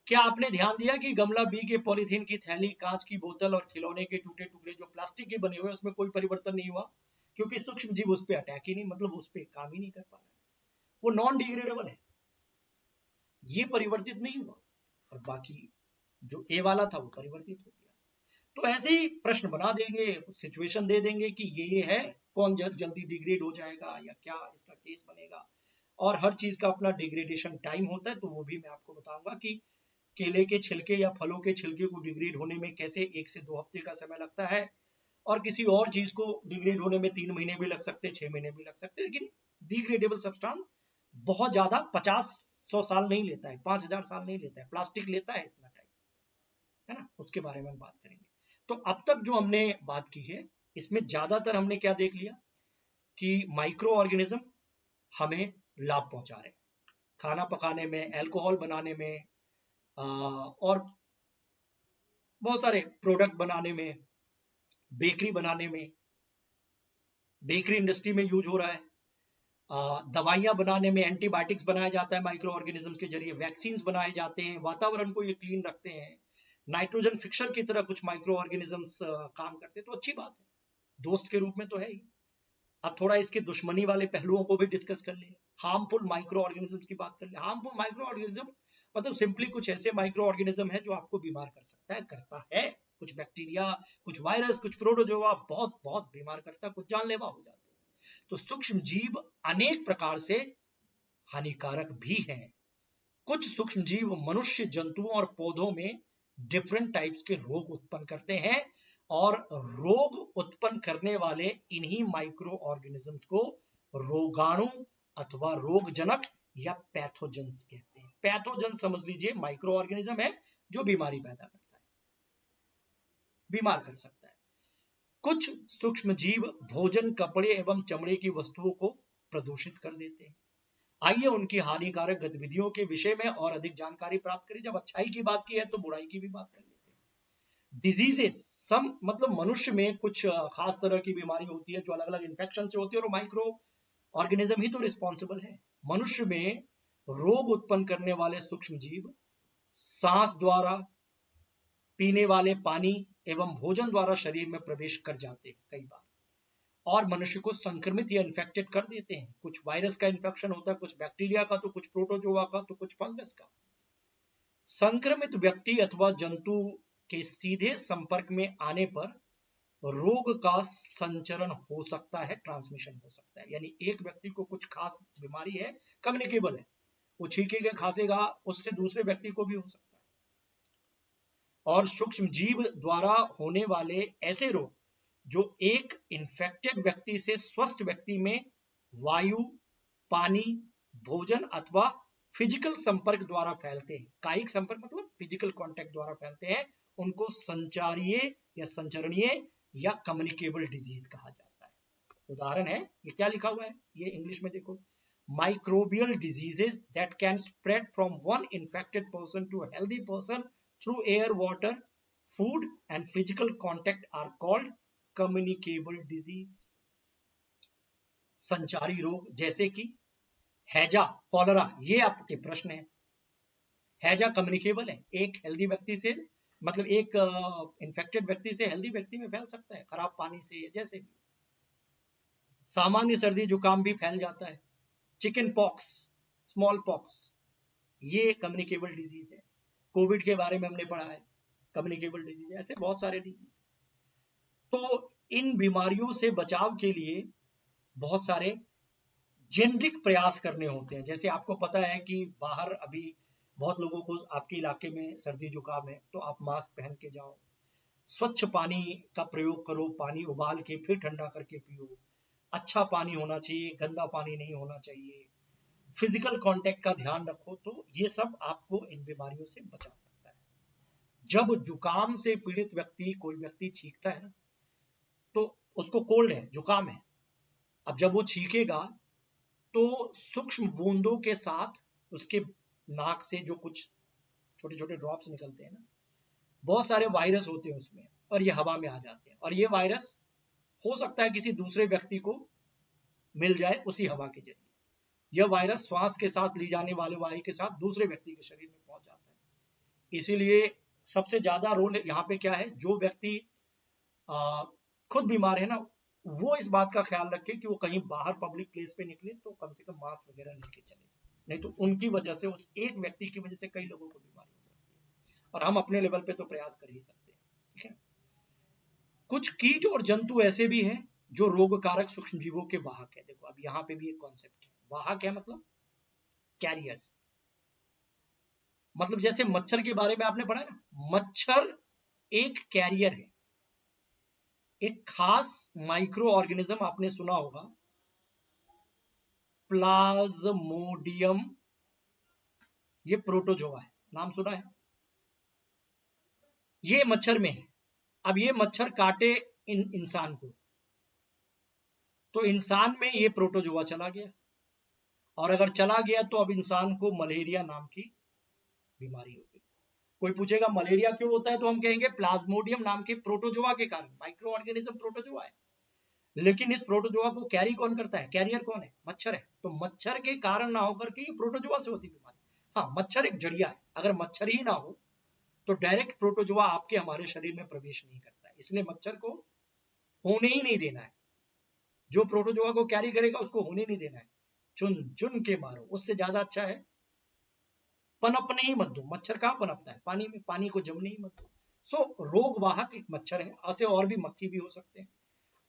क्या आपने ध्यान दिया कि गमला बी के पॉलीथीन की थैली, कांच की बोतल और खिलौने के टूटे टुकड़े जो प्लास्टिक के बने हुए, उसमें कोई परिवर्तन नहीं हुआ? क्योंकि सूक्ष्म जीव उस पर अटैक ही नहीं, मतलब उस पर काम ही नहीं कर पा रहा है, वो नॉन डिग्रेडेबल है, ये परिवर्तित नहीं हुआ, और बाकी जो ए वाला था वो परिवर्तित हो गया। तो ऐसे ही प्रश्न बना देंगे, सिचुएशन दे देंगे कि ये है, कौन जल्दी डिग्रेड हो जाएगा या क्या इसका केस बनेगा, और हर चीज का अपना डिग्रेडेशन टाइम होता है, तो वो भी मैं आपको बताऊंगा कि केले के छिलके या फलों के छिलके को डिग्रेड होने में कैसे 1 से 2 हफ्ते का समय लगता है, और किसी और चीज को डिग्रेड होने में 3 महीने भी लग सकते हैं, 6 महीने भी लग सकते हैं, लेकिन डिग्रेडेबल सब्सटेंस बहुत ज्यादा 50-100 साल नहीं लेता है, 5000 साल नहीं लेता है, प्लास्टिक लेता है इतना टाइम, है ना, उसके बारे में हम बात करेंगे। तो अब तक जो हमने बात की है, इसमें ज्यादातर हमने क्या देख लिया कि माइक्रो ऑर्गेनिज्म हमें लाभ पहुंचा रहे हैं, खाना पकाने में, अल्कोहल बनाने में, और बहुत सारे प्रोडक्ट बनाने में, बेकरी बनाने में, बेकरी इंडस्ट्री में यूज हो रहा है, दवाइयां बनाने में, एंटीबायोटिक्स बनाया जाता है माइक्रो ऑर्गेनिजम्स के जरिए, वैक्सीन बनाए जाते हैं, वातावरण को ये क्लीन रखते हैं, नाइट्रोजन फिक्सर की तरह कुछ माइक्रो ऑर्गेनिजम्स काम करते हैं, तो अच्छी बात है, दोस्त के रूप में तो है ही। अब थोड़ा इसके दुश्मनी वाले पहलुओं को भी डिस्कस कर ले, हार्मफुल माइक्रो ऑर्गेनिजम्स की बात कर ले। हार्मफुल माइक्रो ऑर्गेनिज्म मतलब सिंपली कुछ ऐसे माइक्रो ऑर्गेनिज्म है जो आपको बीमार कर सकता है, करता है, कुछ बैक्टीरिया, कुछ वायरस, कुछ प्रोटोजोआ, बहुत बहुत बीमार करता है, कुछ जानलेवा हो जाता है। तो सूक्ष्म जीव अनेक प्रकार से हानिकारक भी हैं। कुछ सूक्ष्म जीव मनुष्य, जंतुओं और पौधों में डिफरेंट टाइप्स के रोग उत्पन्न करते हैं, और रोग उत्पन्न करने वाले इन्हीं माइक्रो ऑर्गेनिजम्स को रोगाणु अथवा रोगजनक या पैथोजेंस कहते हैं। पैथोजन समझ लीजिए माइक्रो ऑर्गेनिज्म है जो बीमारी पैदा करता है, बीमार कर सकता है। कुछ सूक्ष्म जीव भोजन, कपड़े एवं चमड़े की वस्तुओं को प्रदूषित कर देते हैं। आइए उनकी हानिकारक गतिविधियों के विषय में और अधिक जानकारी प्राप्त करें। जब अच्छाई की बात की है तो बुराई की भी बात कर लेते हैं। डिजीजेस, सम मतलब मनुष्य में कुछ खास तरह की बीमारी होती है जो अलग अलग इन्फेक्शन से होती है, और माइक्रो ऑर्गेनिज्म ही तो रिस्पॉन्सिबल है। मनुष्य में रोग उत्पन्न करने वाले सूक्ष्म जीव सांस द्वारा, पीने वाले पानी एवं भोजन द्वारा शरीर में प्रवेश कर जाते हैं कई बार, और मनुष्य को संक्रमित या इन्फेक्टेड कर देते हैं। कुछ वायरस का इन्फेक्शन होता है, कुछ बैक्टीरिया का, तो कुछ प्रोटोजोआ का, तो कुछ फंगस का। संक्रमित व्यक्ति अथवा जंतु के सीधे संपर्क में आने पर रोग का संचरण हो सकता है, ट्रांसमिशन हो सकता है। यानी एक व्यक्ति को कुछ खास बीमारी है, कम्युनिकेबल है, वो छींकेगा, खांसेगा, उससे दूसरे व्यक्ति को भी हो सकता है। और सूक्ष्म जीव द्वारा होने वाले ऐसे रोग जो एक इन्फेक्टेड व्यक्ति से स्वस्थ व्यक्ति में वायु, पानी, भोजन अथवा फिजिकल संपर्क द्वारा फैलते हैं। कायिक संपर्क मतलब फिजिकल कांटेक्ट द्वारा फैलते हैं, उनको संचारीय या संचरणीय या कम्युनिकेबल डिजीज कहा जाता है। उदाहरण है, ये क्या लिखा हुआ है, ये इंग्लिश में देखो, microbial diseases that can spread from one infected person to healthy person through air, water, food and physical contact are called communicable disease. संचारी रोग जैसे कि हैजा, कॉलरा, ये आपके प्रश्न है। हैजा कम्युनिकेबल है, एक हेल्दी व्यक्ति से, मतलब एक इन्फेक्टेड व्यक्ति से हेल्दी व्यक्ति में फैल सकता है, खराब पानी से, जैसे भी। सामान्य सर्दी जुकाम भी फैल जाता है। चिकन पॉक्स, स्मॉल पॉक्स, ये कम्युनिकेबल डिजीज है। कोविड के बारे में हमने पढ़ा है, कम्युनिकेबल डिजीज है। ऐसे बहुत सारे डिजीज। तो इन बीमारियों से बचाव के लिए बहुत सारे जेनरिक प्रयास करने होते हैं। जैसे आपको पता है कि बाहर अभी बहुत लोगों को, आपके इलाके में सर्दी जुकाम है तो आप मास्क पहन के जाओ, स्वच्छ पानी का प्रयोग करो, पानी उबाल के फिर ठंडा करके पियो, अच्छा पानी होना चाहिए, गंदा पानी नहीं होना चाहिए, फिजिकल कांटेक्ट का ध्यान रखो, तो ये सब आपको इन बीमारियों से बचा सकता है। जब जुकाम से पीड़ित व्यक्ति, कोई व्यक्ति छींकता है ना, तो उसको कोल्ड है, जुकाम है, अब जब वो छींकेगा तो सूक्ष्म बूंदों के साथ उसके नाक से जो कुछ छोटे छोटे ड्रॉप्स निकलते हैं ना, बहुत सारे वायरस होते हैं उसमें, और ये हवा में आ जाते हैं, और ये वायरस हो सकता है किसी दूसरे व्यक्ति को मिल जाए उसी हवा के जरिए। यह वायरस श्वास के साथ ली जाने वाले वायु के साथ दूसरे व्यक्ति के शरीर में पहुंच जाता है। इसीलिए सबसे ज्यादा रोल यहाँ पे क्या है, जो व्यक्ति खुद बीमार है ना, वो इस बात का ख्याल रखें कि वो कहीं बाहर पब्लिक प्लेस पे निकले तो कम से कम मास्क वगैरह लेके चले, नहीं तो उनकी वजह से, उस एक व्यक्ति की वजह से कई लोगों को बीमारी हो सकती है, और हम अपने लेवल पे तो प्रयास कर ही सकते हैं। ठीक है। कुछ कीट और जंतु ऐसे भी हैं जो रोगकारक सूक्ष्म जीवों के वाहक है। देखो अब यहाँ पे भी एक कॉन्सेप्ट है, वाहक है मतलब कैरियर्स। मतलब जैसे मच्छर के बारे में आपने पढ़ा है ना, मच्छर एक कैरियर है। एक खास माइक्रो ऑर्गेनिज्म आपने सुना होगा, प्लाज्मोडियम, ये प्रोटोजोआ है, नाम सुना है? ये मच्छर में है। अब ये मच्छर काटे इंसान को, तो इंसान में ये प्रोटोजोआ चला गया, और अगर चला गया तो अब इंसान को मलेरिया नाम की बीमारी हो गई। कोई पूछेगा मलेरिया क्यों होता है, तो हम कहेंगे प्लाज्मोडियम नाम के प्रोटोजोआ के कारण। माइक्रो ऑर्गेनिज्म प्रोटोजोआ है, लेकिन इस प्रोटोजोआ को कैरी कौन करता है, कैरियर कौन है, मच्छर है। तो मच्छर के कारण ना होकर के प्रोटोजोआ से होती बीमारी। हाँ, मच्छर एक जड़िया है, अगर मच्छर ही ना हो तो डायरेक्ट प्रोटोजोआ आपके हमारे शरीर में प्रवेश नहीं करता है, इसलिए मच्छर को होने ही नहीं देना है। जो प्रोटोजोआ को कैरी करेगा उसको होने नहीं देना है, चुन चुन के मारो। उससे ज्यादा अच्छा है पनपने ही मत दो। मच्छर कहाँ पनपता है, पानी में, पानी को जमने ही मत दो। सो रोग वाहक एक मच्छर है, ऐसे और भी मक्खी भी हो सकते हैं।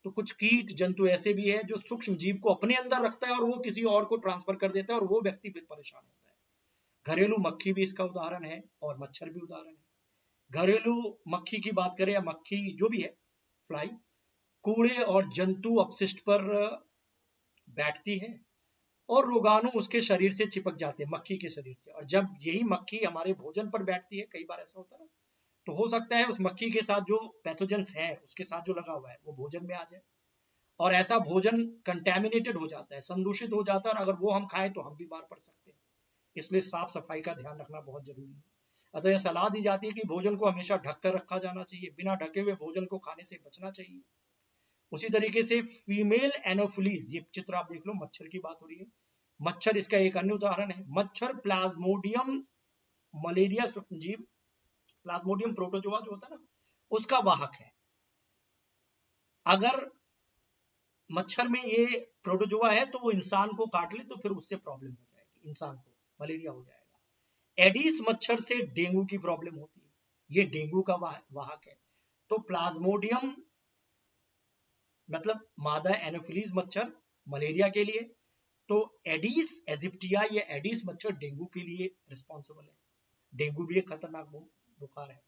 तो कुछ कीट जंतु ऐसे भी है जो सूक्ष्म जीव को अपने अंदर रखता है और वो किसी और को ट्रांसफर कर देता है, और वो व्यक्ति फिर परेशान होता है। घरेलू मक्खी भी इसका उदाहरण है, और मच्छर भी उदाहरण है। घरेलू मक्खी की बात करें, या मक्खी जो भी है, फ्लाई, कूड़े और जंतु अपशिष्ट पर बैठती है, और रोगाणु उसके शरीर से चिपक जाते हैं, मक्खी के शरीर से। और जब यही मक्खी हमारे भोजन पर बैठती है, कई बार ऐसा होता है ना, तो हो सकता है उस मक्खी के साथ जो पैथोजेंस है, उसके साथ जो लगा हुआ है, वो भोजन में आ जाए, और ऐसा भोजन कंटेमिनेटेड हो जाता है, संदूषित हो जाता है, और अगर वो हम खाएं तो हम बीमार पड़ सकते हैं। इसलिए साफ सफाई का ध्यान रखना बहुत जरूरी है। अतः यह सलाह दी जाती है कि भोजन को हमेशा ढक कर रखा जाना चाहिए, बिना ढके हुए भोजन को खाने से बचना चाहिए। उसी तरीके से फीमेल एनोफिलीज, ये चित्र आप देख लो, मच्छर की बात हो रही है, मच्छर इसका एक अन्य उदाहरण है। मच्छर प्लाज्मोडियम मलेरिया सूक्ष्मजीव, प्लाज्मोडियम प्रोटोजोआ जो होता है ना, उसका वाहक है। अगर मच्छर में ये प्रोटोजोआ है तो वो इंसान को काट ले तो फिर उससे प्रॉब्लम हो जाएगी, इंसान को मलेरिया हो जाएगा। एडिस मच्छर से डेंगू की प्रॉब्लम होती है, ये डेंगू का वाहक है। तो प्लाज्मोडियम मतलब मादा एनोफिलीज मच्छर मलेरिया के लिए, तो एडिस एजिप्टिया, ये एडिस मच्छर डेंगू के लिए रिस्पॉन्सिबल है। डेंगू भी एक खतरनाक बुखार है।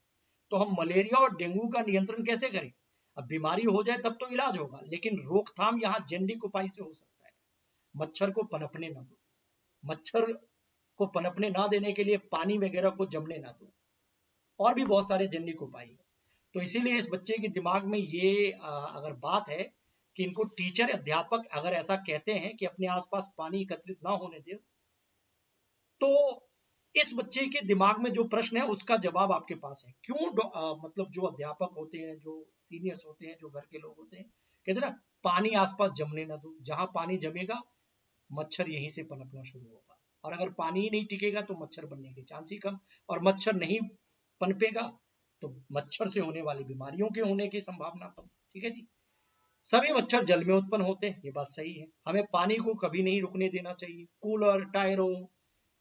तो हम मलेरिया और डेंगू का नियंत्रण कैसे करें? अब बीमारी हो जाए तब तो इलाज होगा, लेकिन रोकथाम यहाँ जेनेरिक उपाय से हो सकता है। मच्छर को पनपने ना दो, मच्छर को पनपने ना देने के लिए पानी वगैरह को जमने ना दो, और भी बहुत सारे जेनेरिक उपाय है। तो इसीलिए इस बच्चे के दिमाग में ये अगर बात है कि इनको टीचर अध्यापक अगर ऐसा कहते हैं कि अपने आसपास पानी एकत्रित ना होने दे, तो इस बच्चे के दिमाग में जो प्रश्न है उसका जवाब आपके पास है। क्यों मतलब जो अध्यापक होते हैं, जो सीनियर्स होते हैं, जो घर के लोग होते हैं, कहते हैं ना, पानी आसपास जमने ना दो, जहां पानी जमेगा मच्छर यहीं से पनपना शुरू होगा, और अगर पानी ही नहीं टिकेगा तो मच्छर बनने के चांस ही कम, और मच्छर नहीं पनपेगा तो मच्छर से होने वाली बीमारियों के होने की संभावना कम। ठीक है जी। सभी मच्छर जल में उत्पन्न होते हैं, ये बात सही है। हमें पानी को कभी नहीं रुकने देना चाहिए। कूलर, टायरों,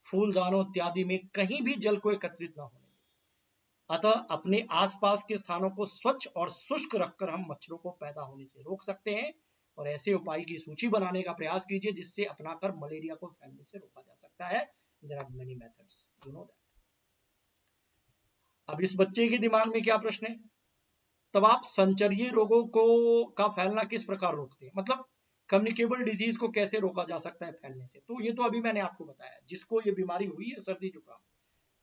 फूलदानों इत्यादि में कहीं भी जल को एकत्रित ना होने दें। अतः अपने आसपास के स्थानों को स्वच्छ और शुष्क रखकर हम मच्छरों को पैदा होने से रोक सकते हैं, और ऐसे उपाय की सूची बनाने का प्रयास कीजिए जिससे अपनाकर मलेरिया को फैलने से रोका जा सकता है। There are many methods, you know that. अब इस बच्चे के दिमाग में क्या प्रश्न है? तब आप संचरीय रोगों को का फैलना किस प्रकार रोकते हैं, मतलब कम्युनिकेबल डिजीज को कैसे रोका जा सकता है फैलने से? तो ये तो अभी मैंने आपको बताया, जिसको ये बीमारी हुई है सर्दी जुकाम,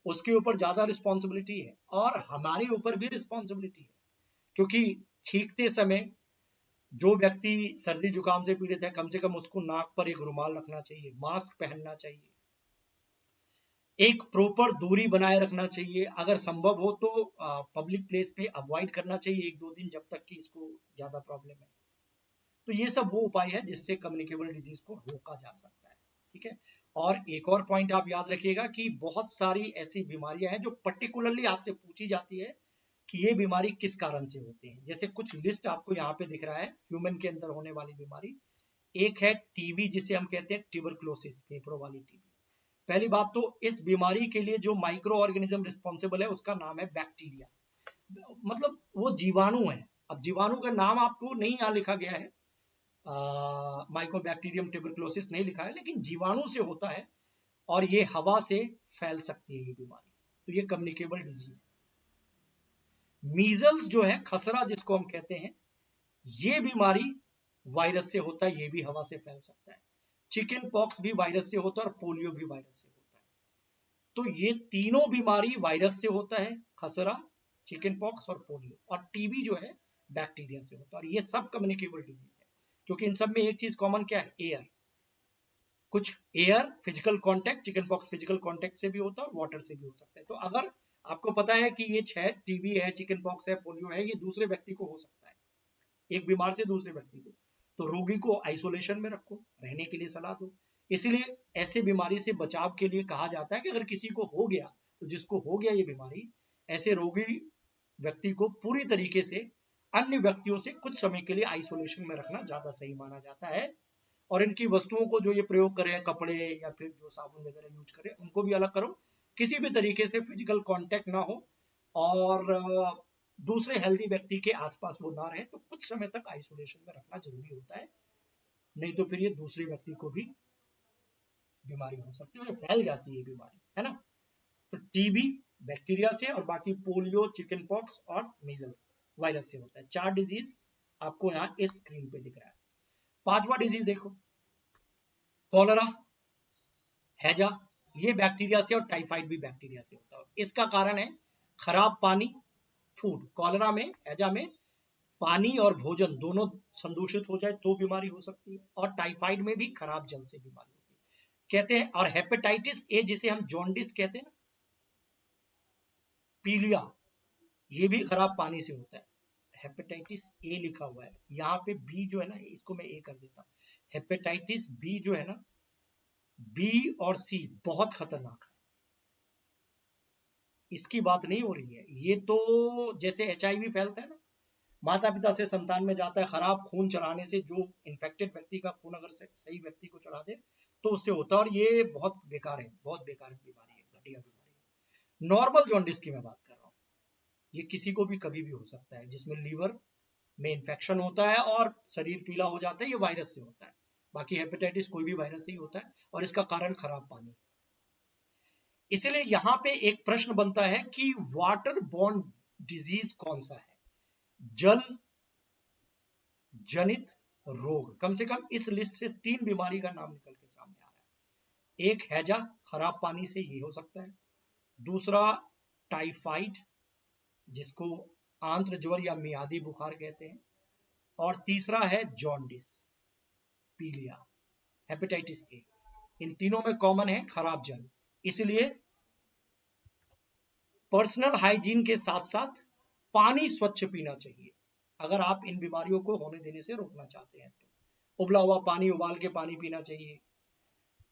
उसके ऊपर ज्यादा रिस्पॉन्सिबिलिटी है, और हमारे ऊपर भी रिस्पॉन्सिबिलिटी है, क्योंकि छींकते समय जो व्यक्ति सर्दी जुकाम से पीड़ित है, कम से कम उसको नाक पर एक रुमाल रखना चाहिए, मास्क पहनना चाहिए, एक प्रॉपर दूरी बनाए रखना चाहिए, अगर संभव हो तो पब्लिक प्लेस पे अवॉइड करना चाहिए 1-2 दिन, जब तक कि इसको ज्यादा प्रॉब्लम है। तो ये सब वो उपाय है जिससे कम्युनिकेबल डिजीज को रोका जा सकता है। ठीक है। और एक और पॉइंट आप याद रखिएगा कि बहुत सारी ऐसी बीमारियां हैं जो पर्टिकुलरली आपसे पूछी जाती है कि ये बीमारी किस कारण से होती है। जैसे कुछ लिस्ट आपको यहाँ पे दिख रहा है ह्यूमन के अंदर होने वाली बीमारी। एक है टीबी, जिसे हम कहते हैं ट्यूबरक्लोसिस, फेफड़ों वाली टीबी। पहली बात तो इस बीमारी के लिए जो माइक्रो ऑर्गेनिज्म रिस्पॉन्सिबल है उसका नाम है बैक्टीरिया, मतलब वो जीवाणु है। अब जीवाणु का नाम आपको नहीं यहाँ लिखा गया है, माइकोबैक्टीरियम ट्यूबरक्लोसिस नहीं लिखा है, लेकिन जीवाणु से होता है और ये हवा से फैल सकती है ये बीमारी, तो ये कम्युनिकेबल डिजीज है। मीजल्स जो है, खसरा जिसको हम कहते हैं, ये बीमारी वायरस से होता है, ये भी हवा से फैल सकता है। चिकन पॉक्स भी वायरस से होता है और पोलियो भी वायरस से होता है। तो ये तीनों बीमारी वायरस से होता है, खसरा, चिकन पॉक्स और पोलियो, और टीबी जो है बैक्टीरिया से होता है। और ये सब कम्युनिकेबल डिजीज है, क्योंकि इन सब में एक चीज कॉमन क्या है, एयर। कुछ air physical contact, chicken pox physical contact से भी होता है और वाटर से भी हो सकता है। तो अगर आपको पता है कि ये 6 टीबी है, चिकन पॉक्स है, पोलियो है, ये दूसरे व्यक्ति को हो सकता है, एक बीमार से दूसरे व्यक्ति को, तो रोगी को आइसोलेशन में रखो, रहने के लिए सलाह दो। इसलिए ऐसे बीमारी से बचाव के लिए कहा जाता है कि अगर किसी को हो गया, तो जिसको हो गया ये बीमारी, ऐसे रोगी व्यक्ति को पूरी तरीके से अन्य व्यक्तियों से कुछ समय के लिए आइसोलेशन में रखना ज्यादा सही माना जाता है। और इनकी वस्तुओं को जो ये प्रयोग करें, कपड़े या फिर जो साबुन वगैरह यूज करें, उनको भी अलग करो, किसी भी तरीके से फिजिकल कांटेक्ट ना हो, और दूसरे हेल्दी व्यक्ति के आसपास वो ना रहे, तो कुछ समय तक आइसोलेशन में रखना जरूरी होता है, नहीं तो फिर ये दूसरे व्यक्ति को भी बीमारी हो सकती है, फैल जाती है बीमारी, है ना। तो टीबी बैक्टीरिया से, और बाकी पोलियो, चिकन पॉक्स और मीजल्स वायरस से होता है। 4 डिजीज आपको यहाँ इस स्क्रीन पे दिख रहा है। 5वां डिजीज देखो, कॉलरा, हैजा, ये बैक्टीरिया से और टाइफाइड भी बैक्टीरिया से होता है। इसका कारण है खराब पानी, फूड। कॉलरा में, हैजा में पानी और भोजन दोनों संदूषित हो जाए तो बीमारी हो सकती है, और टाइफाइड में भी खराब जल से बीमारी होती है कहते हैं। और हेपेटाइटिस ए, जिसे हम जॉन्डिस कहते हैं ना, पीलिया, ये भी खराब पानी से होता है। हेपेटाइटिस ए लिखा हुआ है यहाँ पे, बी जो है ना, इसको मैं ए कर देता हूँ। हेपेटाइटिस बी जो है ना, बी और सी बहुत खतरनाक है, इसकी बात नहीं हो रही है। ये तो जैसे एचआईवी फैलता है ना, माता पिता से संतान में जाता है, खराब खून चढ़ाने से, जो इन्फेक्टेड व्यक्ति का खून अगर सही व्यक्ति को चढ़ा दे तो उससे होता है, और ये बहुत बेकार है, बहुत बेकार बीमारी है, घटिया बीमारी है। नॉर्मल जॉन्डिस की मैं बात कर रहा हूँ, ये किसी को भी कभी भी हो सकता है, जिसमें लीवर में इंफेक्शन होता है और शरीर पीला हो जाता है, ये वायरस से होता है। बाकी हेपेटाइटिस कोई भी वायरस से ही होता है, और इसका कारण खराब पानी। इसलिए यहाँ पे एक प्रश्न बनता है कि वाटर बॉर्न डिजीज कौन सा है, जल जनित रोग। कम से कम इस लिस्ट से 3 बीमारी का नाम निकल के सामने आ रहा है। एक हैजा, खराब पानी से ये हो सकता है। दूसरा टाइफाइड, जिसको आंत्र ज्वर या मियादी बुखार कहते हैं। और तीसरा है जॉन्डिस, पीलिया, हेपेटाइटिस ए। इन तीनों में कॉमन है खराब जल। इसलिए पर्सनल हाइजीन के साथ साथ पानी स्वच्छ पीना चाहिए, अगर आप इन बीमारियों को होने देने से रोकना चाहते हैं तो। उबला हुआ पानी उबाल के पानी पीना चाहिए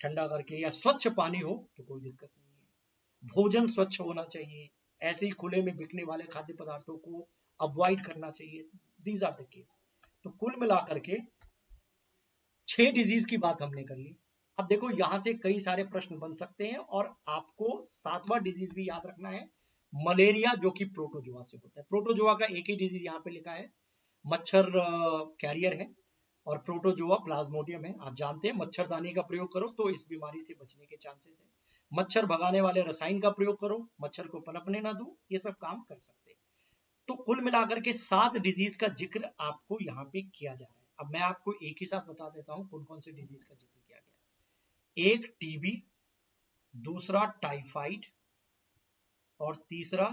ठंडा करके, या स्वच्छ पानी हो तो कोई दिक्कत नहीं है। भोजन स्वच्छ होना चाहिए, ऐसे ही खुले में बिकने वाले खाद्य पदार्थों को अवॉइड करना चाहिए। These are the case. तो कुल मिलाकर के 6 डिजीज की बात हमने कर ली। अब देखो यहां से कई सारे प्रश्न बन सकते हैं, और आपको 7वां डिजीज भी याद रखना है, मलेरिया, जो कि प्रोटोजोआ से होता है। प्रोटोजोआ का एक ही डिजीज यहाँ पे लिखा है, मच्छर कैरियर है, और प्रोटोजोआ प्लाज्मोडियम है। आप जानते हैं, मच्छरदानी का प्रयोग करो तो इस बीमारी से बचने के चांसेस है। मच्छर भगाने वाले रसायन का प्रयोग करो, मच्छर को पनपने ना दो, ये सब काम कर सकते हैं। तो कुल मिलाकर के 7 डिजीज का जिक्र आपको यहाँ पे किया जा रहा है। अब मैं आपको एक ही साथ बता देता हूँ कौन कौन से डिजीज का जिक्र किया गया। एक टीबी, दूसरा टाइफाइड, और तीसरा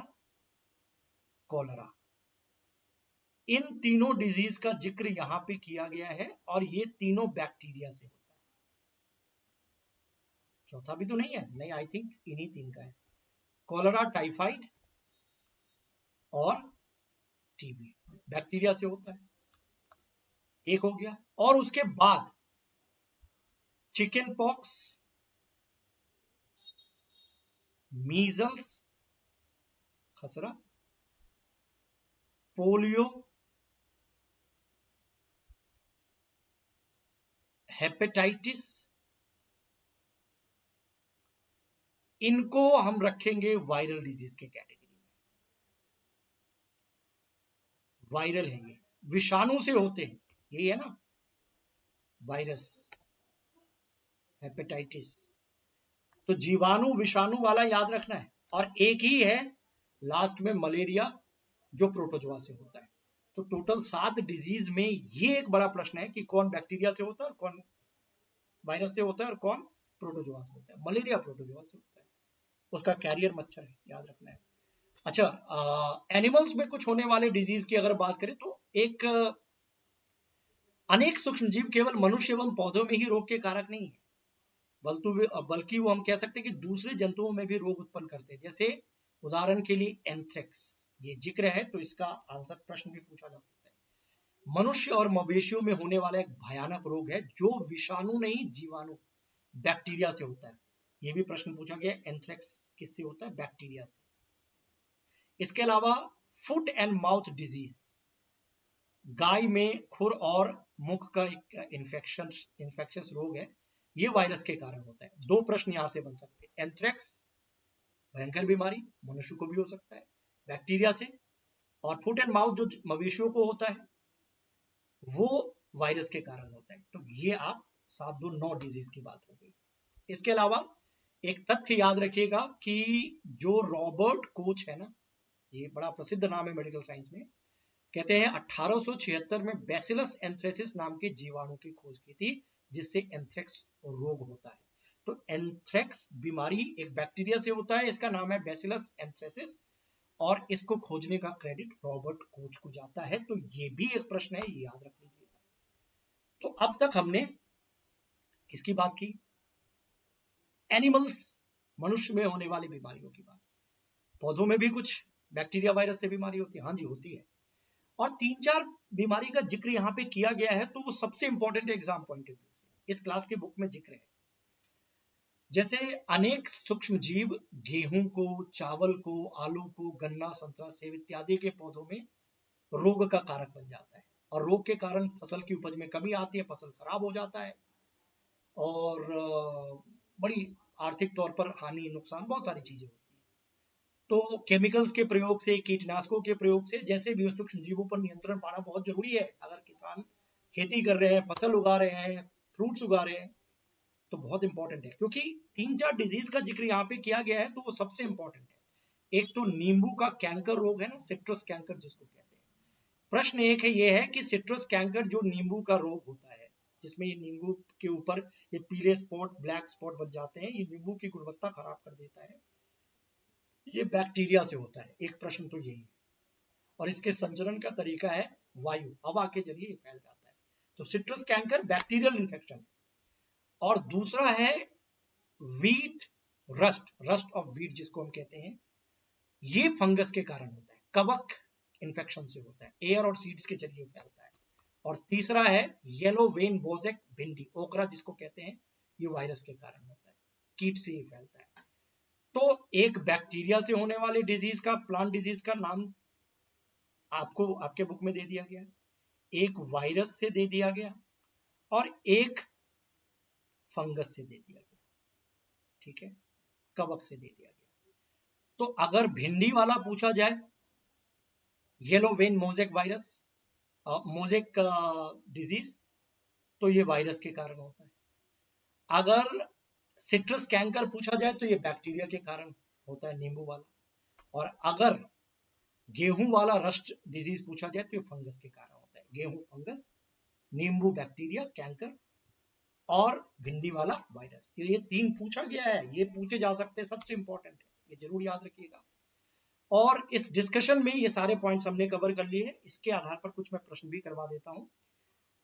कॉलरा। इन तीनों डिजीज का जिक्र यहां पे किया गया है, और ये तीनों बैक्टीरिया से होता है। चौथा भी तो नहीं है, नहीं, आई थिंक इन्हीं 3 का है, कॉलरा, टाइफाइड और टीबी बैक्टीरिया से होता है। एक हो गया, और उसके बाद चिकन पॉक्स, मीजल्स, खसरा, पोलियो, हेपेटाइटिस, इनको हम रखेंगे वायरल डिजीज के कैटेगरी में। वायरल है, ये विषाणु से होते हैं, यही है ना, वायरस, हेपेटाइटिस। तो जीवाणु विषाणु वाला याद रखना है। और एक ही है लास्ट में मलेरिया, जो प्रोटोजोआ से होता है। तो टोटल 7 डिजीज में ये एक बड़ा प्रश्न है कि कौन बैक्टीरिया से होता है और कौन वायरस से होता है और कौन प्रोटोजोआ से होता है। मलेरिया प्रोटोजोआ से होता है, उसका कैरियर मच्छर है, याद रखना है। अच्छा, एनिमल्स में कुछ होने वाले डिजीज की अगर बात करें तो एक अनेक सूक्ष्मजीव केवल मनुष्य एवं पौधों में ही रोग के कारक नहीं है, बल्कि वो हम कह सकते हैं कि दूसरे जंतुओं में भी रोग उत्पन्न करते हैं। जैसे उदाहरण के लिए एंथ्रेक्स, ये जिक्र है तो इसका आंसर प्रश्न भी पूछा जा सकता है। मनुष्य और मवेशियों में होने वाला एक भयानक रोग है जो विषाणु नहीं जीवाणु बैक्टीरिया से होता है। ये भी प्रश्न पूछा गया, एंथ्रेक्स किससे होता है? बैक्टीरिया से। इसके अलावा फुट एंड माउथ डिजीज, गाय में खुर और मुख का एक इन्फेक्शस रोग है, ये वायरस के कारण होता है। 2 प्रश्न यहां से बन सकते हैं, एंथ्रेक्स भयंकर बीमारी, मनुष्य को भी हो सकता है बैक्टीरिया से, और फुट एंड माउथ जो मवेशियों को होता है वो वायरस के कारण होता है। तो ये आप 7 2 9 डिजीज की बात हो गई। इसके अलावा एक तथ्य याद रखिएगा कि जो रॉबर्ट कोच है ना, ये बड़ा प्रसिद्ध नाम है मेडिकल साइंस में, कहते हैं 1876 में बैसिलस एंथ्रेसिस नाम के जीवाणु की खोज की थी जिससे एंथ्रेक्स रोग होता है। तो एंथ्रेक्स बीमारी एक बैक्टीरिया से होता है, इसका नाम है बैसिलस एंथ्रेसिस, और इसको खोजने का क्रेडिट रॉबर्ट कोच को जाता है। तो ये भी एक प्रश्न है, ये याद रख लीजिएगा। तो अब तक हमने किसकी बात की? एनिमल्स, मनुष्य में होने वाली बीमारियों की बात। पौधों में भी कुछ बैक्टीरिया वायरस से बीमारी होती है, हाँ जी होती है। और 3-4 बीमारी का जिक्र यहाँ पे किया गया है, तो वो सबसे important exam point of view से इस क्लास के बुक में जिक्र है। जैसे अनेक सूक्ष्म जीव गेहूं को, चावल को, आलू को, गन्ना, संतरा, सेब इत्यादि के पौधों में रोग का कारक बन जाता है, और रोग के कारण फसल की उपज में कमी आती है, फसल खराब हो जाता है, और बड़ी आर्थिक तौर पर हानि, नुकसान, बहुत सारी चीजें होती है। तो केमिकल्स के प्रयोग से, कीटनाशकों के प्रयोग से, जैसे भी सूक्ष्म जीवों पर नियंत्रण पाना बहुत जरूरी है। अगर किसान खेती कर रहे हैं, फसल उगा रहे हैं, फ्रूट्स उगा रहे हैं, तो बहुत इंपॉर्टेंट है। क्योंकि 3-4 डिजीज का जिक्र यहाँ पे किया गया है, तो वो सबसे इंपॉर्टेंट है। एक तो नींबू का कैंकर रोग है ना, सिट्रस कैंकर जिसको कहते हैं। प्रश्न एक है, ये है कि सिट्रस कैंकर जो नींबू का रोग होता है, जिसमें ये नींबू के ऊपर ये पीले स्पॉट, ब्लैक स्पॉट बन जाते हैं, ये नींबू की गुणवत्ता खराब कर देता है, ये बैक्टीरिया से होता है। एक प्रश्न तो यही है। और इसके संचरण का तरीका है वायु, हवा के जरिए फैल जाता है। तो सिट्रस कैंकर बैक्टीरियल इंफेक्शन। और दूसरा है wheat rust, rust of wheat जिसको हम कहते हैं, ये फंगस के कारण होता है, कवक इंफेक्शन से होता है, एयर और सीड्स के जरिए फैलता है। और तीसरा है येलो वेन बोजेक भिंडी, ओकरा जिसको कहते हैं, ये वायरस के कारण होता है, कीट से ही फैलता है। तो एक बैक्टीरिया से होने वाले डिजीज का, प्लांट डिजीज का नाम आपको आपके बुक में दे दिया गया, एक वायरस से दे दिया गया, और एक फंगस से दे दिया गया, ठीक है, कवक से दे दिया गया। तो अगर भिंडी वाला पूछा जाए, yellow vein mosaic virus, mosaic disease, तो ये वायरस के कारण होता है। अगर सिट्रस कैंकर पूछा जाए तो ये बैक्टीरिया के कारण होता है, नींबू वाला। और अगर गेहूं वाला रस्ट डिजीज पूछा जाए तो ये फंगस के कारण होता है, गेहूं फंगस, नींबू बैक्टीरिया कैंकर, और भिंडी वाला वायरस। ये 3 पूछा गया है, ये पूछे जा सकते हैं, सबसे इंपॉर्टेंट है, ये जरूर याद रखिएगा। और इस डिस्कशन में ये सारे पॉइंट्स हमने कवर कर लिए हैं। इसके आधार पर कुछ मैं प्रश्न भी करवा देता हूं,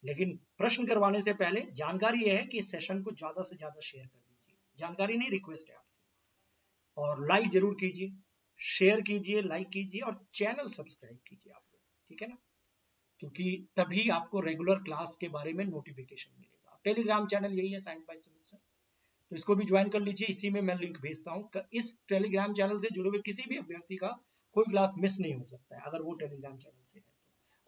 लेकिन प्रश्न करवाने से पहले जानकारी यह है कि इस सेशन को ज्यादा से ज्यादा शेयर कर दीजिए। जानकारी नहीं, रिक्वेस्ट है आपसे। और लाइक जरूर कीजिए, शेयर कीजिए, लाइक कीजिए, और चैनल सब्सक्राइब कीजिए आप लोग, ठीक है ना, क्योंकि तभी आपको रेगुलर क्लास के बारे में नोटिफिकेशन मिलेगा। टेलीग्राम चैनल यही है, साइंस बाय सुमित सर, तो इसको भी ज्वाइन कर लीजिए। इसी में मैं लिंक भेजता हूँ। इस टेलीग्राम चैनल से जुड़े हुए किसी भी अभ्यर्थी का कोई क्लास मिस नहीं हो सकता है अगर वो टेलीग्राम चैनल से है तो।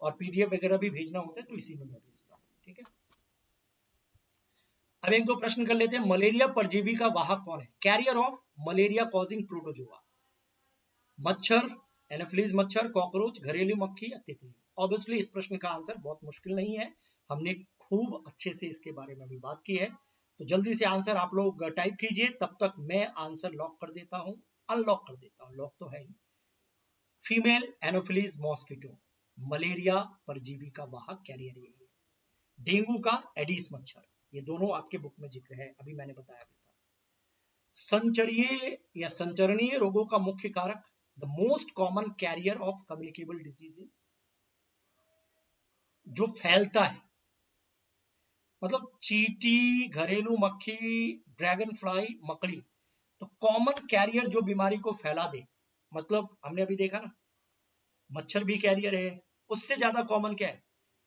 और पीडीएफ वगैरह भी भेजना होता है तो इसी में मैं भेजता हूँ, ठीक है। अब एक दो प्रश्न कर लेते हैं। मलेरिया परजीवी का वाहक कौन है? Carrier of malaria causing protozoa. मच्छर, एनोफिलीज मच्छर, कॉकरोच, घरेलू मक्खी या तितली। ऑब्वियसली इस प्रश्न का आंसर बहुत मुश्किल नहीं है, हमने खूब अच्छे से इसके बारे में भी बात की है। तो जल्दी से आंसर आप लोग टाइप कीजिए, तब तक मैं आंसर लॉक कर देता हूं, अनलॉक कर देता हूं, लॉक तो है ही। फीमेल एनोफिलीज मॉस्किटो, मलेरिया परजीवी का वाहक कैरियर यही है। डेंगू का एडिस मच्छर, ये दोनों आपके बुक में जिक्र है, अभी मैंने बताया भी था। संचरीय या संचरणीय रोगों का मुख्य कारक, the most common carrier of communicable diseases, जो फैलता है, मतलब चींटी, घरेलू मक्खी, ड्रैगन फ्लाई, मकड़ी। तो कॉमन कैरियर जो बीमारी को फैला दे, मतलब हमने अभी देखा ना मच्छर भी कैरियर है, उससे ज्यादा कॉमन क्या है?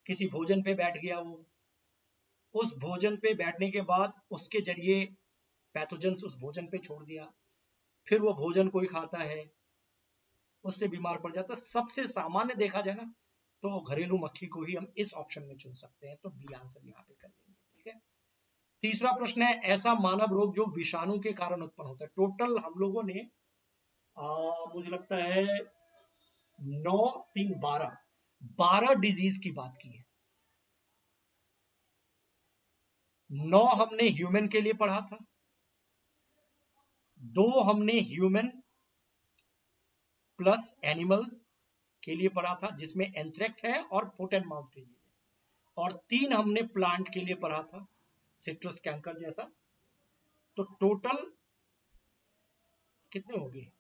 किसी भोजन पे बैठ गया वो, उस भोजन पे बैठने के बाद उसके जरिए पैथोजेंस उस भोजन पे छोड़ दिया, फिर वो भोजन कोई खाता है, उससे बीमार पड़ जाता है। सबसे सामान्य देखा जाए ना तो घरेलू मक्खी को ही हम इस ऑप्शन में चुन सकते हैं, तो बी आंसर यहाँ पे कर लेंगे, ठीक है। तीसरा प्रश्न है, ऐसा मानव रोग जो विषाणु के कारण उत्पन्न होता है। टोटल हम लोगों ने मुझे लगता है 9 3 12 डिजीज की बात की है। 9 हमने ह्यूमन के लिए पढ़ा था, 2 हमने ह्यूमन प्लस एनिमल के लिए पढ़ा था जिसमें एंथ्रेक्स है और फुट एंड माउथ डिजीज है, और 3 हमने प्लांट के लिए पढ़ा था, सिट्रस कैंकर जैसा। तो टोटल कितने हो गए?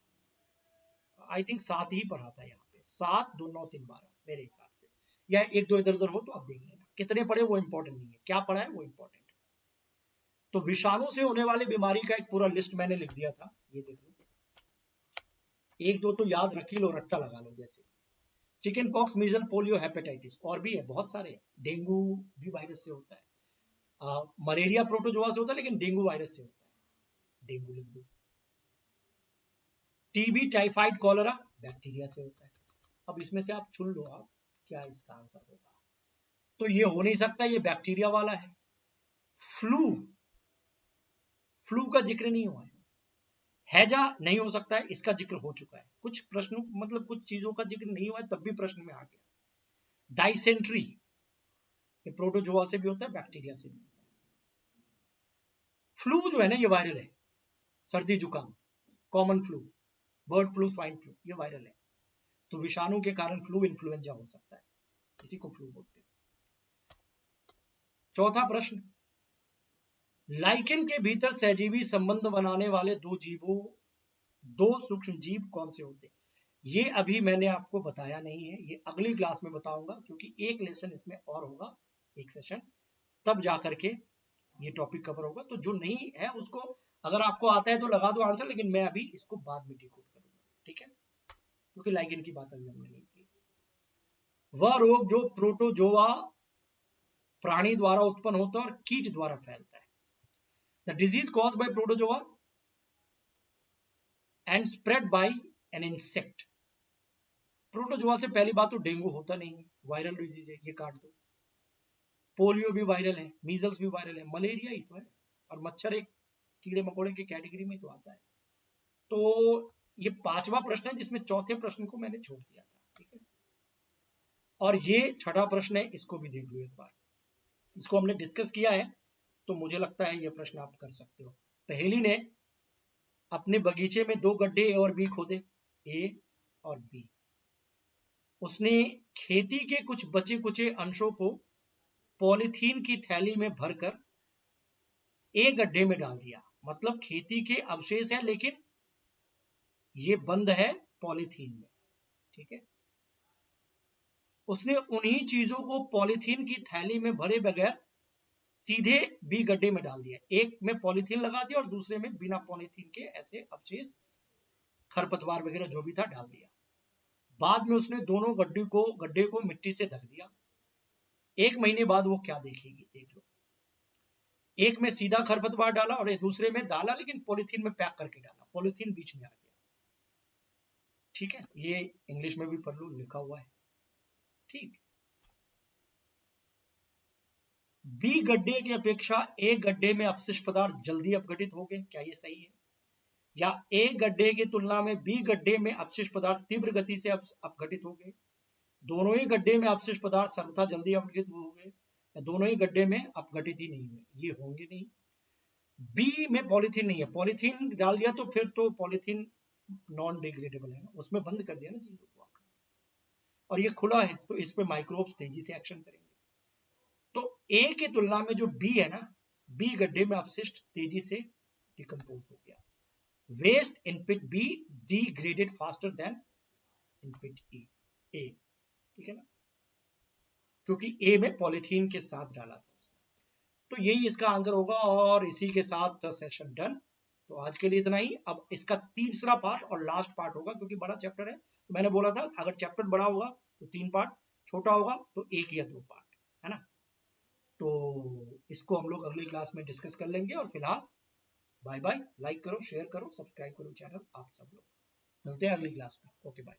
आई थिंक 7 ही पढ़ा था यहाँ पे, 7 2 9 3 12 मेरे हिसाब से, या एक दो इधर उधर हो तो आप देख लेना। कितने पढ़े वो इंपॉर्टेंट नहीं है, क्या पढ़ा है वो इंपॉर्टेंट है। तो विषाणु से होने वाली बीमारी का एक पूरा लिस्ट मैंने लिख दिया था, ये देख लो, एक दो तो याद रख ही लो, रट्टा लगा लो, जैसे चिकन पॉक्स, मीजल, पोलियो, हेपेटाइटिस, और भी है बहुत सारे। डेंगू भी वायरस से होता है, मलेरिया प्रोटोजोआ से होता है, लेकिन डेंगू वायरस से होता है, डेंगू लिख दो। टीबी, टाइफाइड, कॉलरा बैक्टीरिया से होता है। अब इसमें से आप चुन लो आप क्या इसका आंसर होगा। तो ये हो नहीं सकता, ये बैक्टीरिया वाला है। फ्लू, फ्लू का जिक्र नहीं हुआ है। हैजा नहीं हो सकता है, इसका जिक्र हो चुका है। कुछ प्रश्नों मतलब कुछ चीजों का जिक्र नहीं हुआ है तब भी प्रश्न में आ गया। डाइसेंट्री, ये प्रोटोजोआ से भी होता है, बैक्टीरिया से भी होता है। फ्लू जो है ना ये वायरल है, सर्दी जुकाम, common flu, bird flu, swine flu, ये वायरल है। तो विषाणु के कारण फ्लू इन्फ्लुएंजा हो सकता है, इसी को फ्लू बोलते हैं। चौथा प्रश्न, लाइकेन के भीतर सहजीवी संबंध बनाने वाले दो सूक्ष्म जीव कौन से होते हैं? ये अभी मैंने आपको बताया नहीं है, ये अगली क्लास में बताऊंगा, क्योंकि एक लेसन इसमें और होगा, एक सेशन, तब जाकर के ये टॉपिक कवर होगा। तो जो नहीं है उसको, अगर आपको आता है तो लगा दो आंसर, लेकिन मैं अभी इसको बाद में डिकोड करूंगा, ठीक है, क्योंकि लाइकेन की बात अभी हमने नहीं की। वह रोग जो प्रोटोजोआ प्राणी द्वारा उत्पन्न होता है और कीट द्वारा फैलता है। The disease cause by protozoa and spread by an insect. Protozoa से पहली बात तो डेंगू होता नहीं है, वायरल डिजीज है, ये काट दो। पोलियो भी वायरल है, मीजल्स भी वायरल है, मलेरिया ही तो है, और मच्छर एक कीड़े मकोड़े की कैटेगरी में तो आता है। तो ये पांचवा प्रश्न है जिसमें चौथे प्रश्न को मैंने छोड़ दिया था, ठीक है। और ये छठा प्रश्न है, इसको भी देख लो एक बार, इसको हमने डिस्कस किया है, तो मुझे लगता है ये प्रश्न आप कर सकते हो। पहेली ने अपने बगीचे में 2 गड्ढे ए और बी खोदे, ए और बी। उसने खेती के कुछ बचे कुचे अंशों को पॉलीथीन की थैली में भरकर एक गड्ढे में डाल दिया, मतलब खेती के अवशेष है लेकिन ये बंद है पॉलीथीन में, ठीक है। उसने उन्हीं चीजों को पॉलीथीन की थैली में भरे बगैर सीधे बी गड्ढे में डाल दिया, एक में पॉलीथीन लगा दिया और दूसरे में बिना पॉलीथीन के ऐसे अवशेष, खरपतवार वगैरह जो भी था डाल दिया। बाद में उसने दोनों गड्ढे को मिट्टी से ढक दिया। 1 महीने बाद वो क्या देखेगी, देख लो। एक में सीधा खरपतवार डाला और दूसरे में डाला लेकिन पॉलीथीन में पैक करके डाला, पॉलीथीन बीच में आ गया। ठीक है, ये इंग्लिश में भी पढ़ लो, लिखा हुआ है। ठीक, बी गड्ढे की अपेक्षा ए गड्ढे में अपशिष्ट पदार्थ जल्दी अपघटित हो गए, क्या ये सही है? या ए गड्ढे की तुलना में बी गड्ढे में अपशिष्ट पदार्थ तीव्र गति से अपघटित हो गए, दोनों ही गड्ढे में अपशिष्ट पदार्थ सर्वथा जल्दी अपघटित हो गए, या दोनों ही गड्ढे में अपघटित ही नहीं हुए, ये होंगे नहीं। बी में पॉलीथीन नहीं है, पॉलीथीन डाल दिया तो फिर तो पॉलीथीन नॉन डिग्रेडेबल है ना, उसमें बंद कर दिया ना चीजों को आपने, और ये खुला है तो इस पे माइक्रोब्स तेजी से एक्शन करेंगे। तो ए की तुलना में जो बी है ना, बी गड्ढे में अपशिष्ट तेजी से डिकम्पोज हो गया। Waste in pit B degraded faster than in pit A, ठीक है ना, क्योंकि ए में पॉलीथीन के साथ डाला था उसने। तो यही इसका आंसर होगा, और इसी के साथ सेशन डन। तो आज के लिए इतना ही। अब इसका तीसरा पार्ट और लास्ट पार्ट होगा, क्योंकि बड़ा चैप्टर है, तो मैंने बोला था अगर चैप्टर बड़ा होगा तो 3 पार्ट, छोटा होगा तो 1 या 2 पार्ट, है ना। तो इसको हम लोग अगली क्लास में डिस्कस कर लेंगे, और फिलहाल बाय बाय। लाइक करो, शेयर करो, सब्सक्राइब करो चैनल आप सब लोग। मिलते हैं अगली क्लास में। Okay bye.